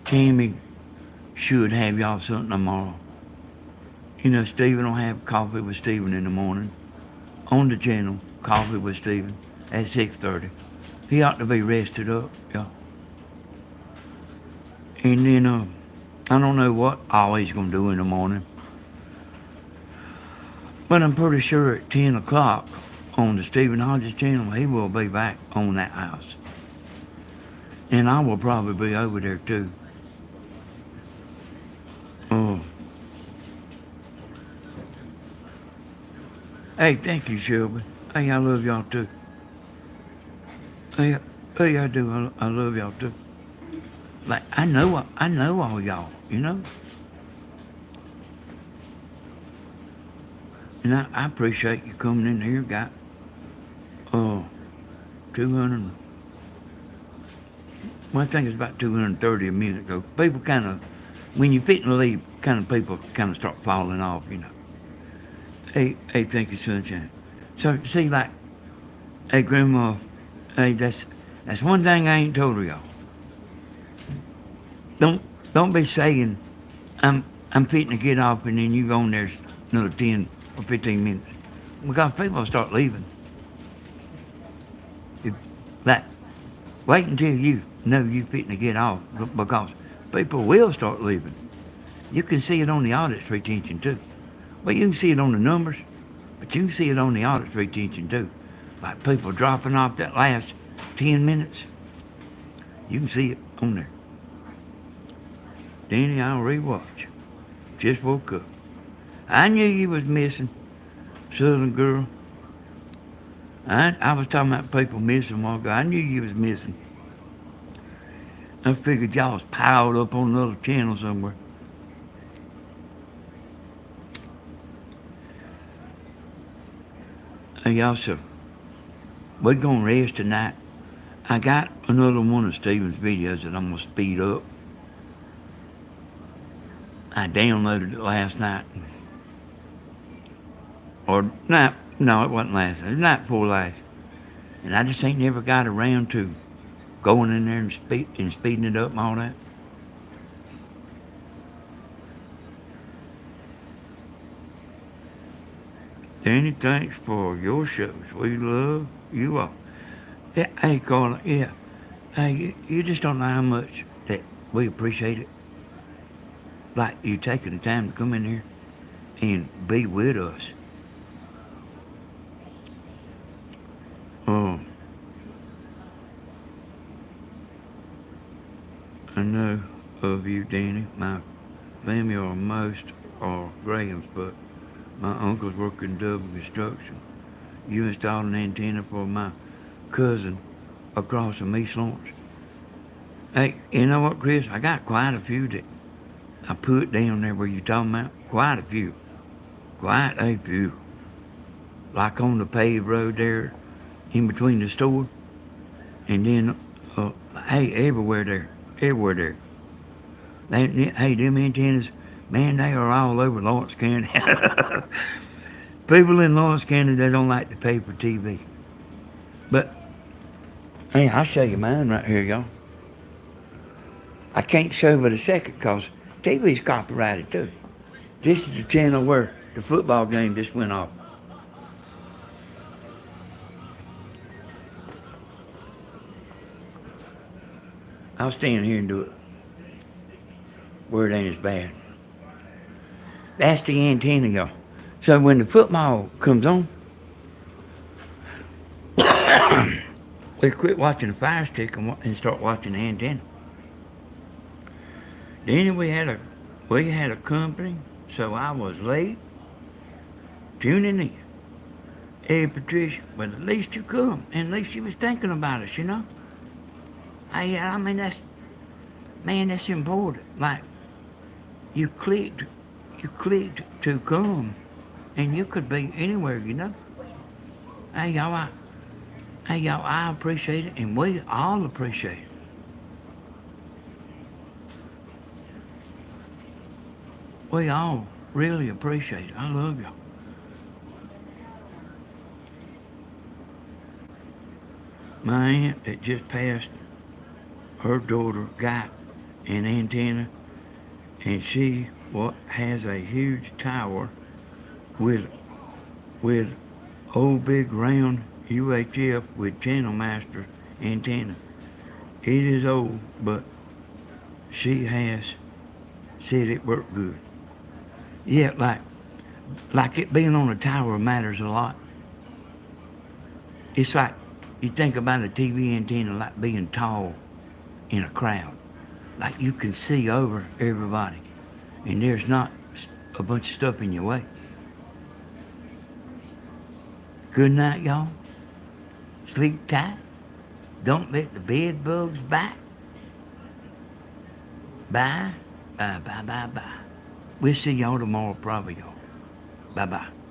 Tammy should have y'all something tomorrow. You know, Steven will have Coffee with Steven in the morning. On the channel, Coffee with Steven at 6:30. He ought to be rested up, y'all. And then, I don't know what Ollie's going to do in the morning. But I'm pretty sure at 10 o'clock on the Stephen Hodges channel, he will be back on that house. And I will probably be over there too. Hey, thank you, Shelby. Hey, I love y'all too. Hey, hey, I do. I love y'all too. Like I know all y'all. You know, and I appreciate you coming in here. Got 200. Well, I think it's about 230 a minute ago. People kind of, when you fit and leave, kind of people kind of start falling off. You know. Hey, thank you, sunshine. So see, like, hey, grandma. Hey, that's one thing I ain't told y'all. Don't don't be saying I'm fitting to get off and then you go on there another 10 or 15 minutes. Because people will start leaving. If, like, wait until you know you fitting to get off because people will start leaving. You can see it on the audits retention too. Well, you can see it on the numbers, but you can see it on the audits retention too. Like people dropping off that last 10 minutes. You can see it on there. Danny, I'll rewatch. Just woke up. I knew you was missing, Southern girl. I was talking about people missing a while ago. I knew you was missing. I figured y'all was piled up on another channel somewhere. Hey, y'all, so we're going to rest tonight. I got another one of Steven's videos that I'm going to speed up. I downloaded it last night. Or, no, it wasn't last night. It was the night before last. And I just ain't never got around to going in there and speeding it up and all that. Danny, thanks for your shows. We love you all. Yeah, hey, Carla, yeah. Hey, you just don't know how much that we appreciate it. Like you taking the time to come in here and be with us. I know of you, Danny. My family are most are Grahams, but my uncle's working Dublin construction. You installed an antenna for my cousin across from East Lawrence. Hey, you know what, Chris? I got quite a few that I put down there where you talking about. Quite a few. Quite a few. Like on the paved road there, in between the store, and then, hey, everywhere there. Everywhere there. Hey, them antennas, man, they are all over Lawrence County. People in Lawrence County, they don't like to pay for TV. But, hey, I'll show you mine right here, y'all. I can't show but a second because TV's copyrighted too. This is the channel where the football game just went off. I'll stand here and do it where it ain't as bad. That's the antenna, y'all. So when the football comes on, we quit watching the fire stick and start watching the antenna. Then we had a company, so I was late tuning in. Hey, Patricia, but at least you come, and at least you was thinking about us, you know. I mean that's important. Like you clicked to come, and you could be anywhere, you know. Hey y'all, I appreciate it, and we all appreciate it. We all really appreciate it. I love y'all. My aunt that just passed, her daughter got an antenna, and she has a huge tower with old big round UHF with channel master antenna. It is old, but she has said it worked good. Yeah, like it being on a tower matters a lot. It's like you think about a TV antenna like being tall in a crowd. Like you can see over everybody, and there's not a bunch of stuff in your way. Good night, y'all. Sleep tight. Don't let the bed bugs bite. Bye. Bye. We'll see y'all tomorrow, probably, y'all. Bye-bye.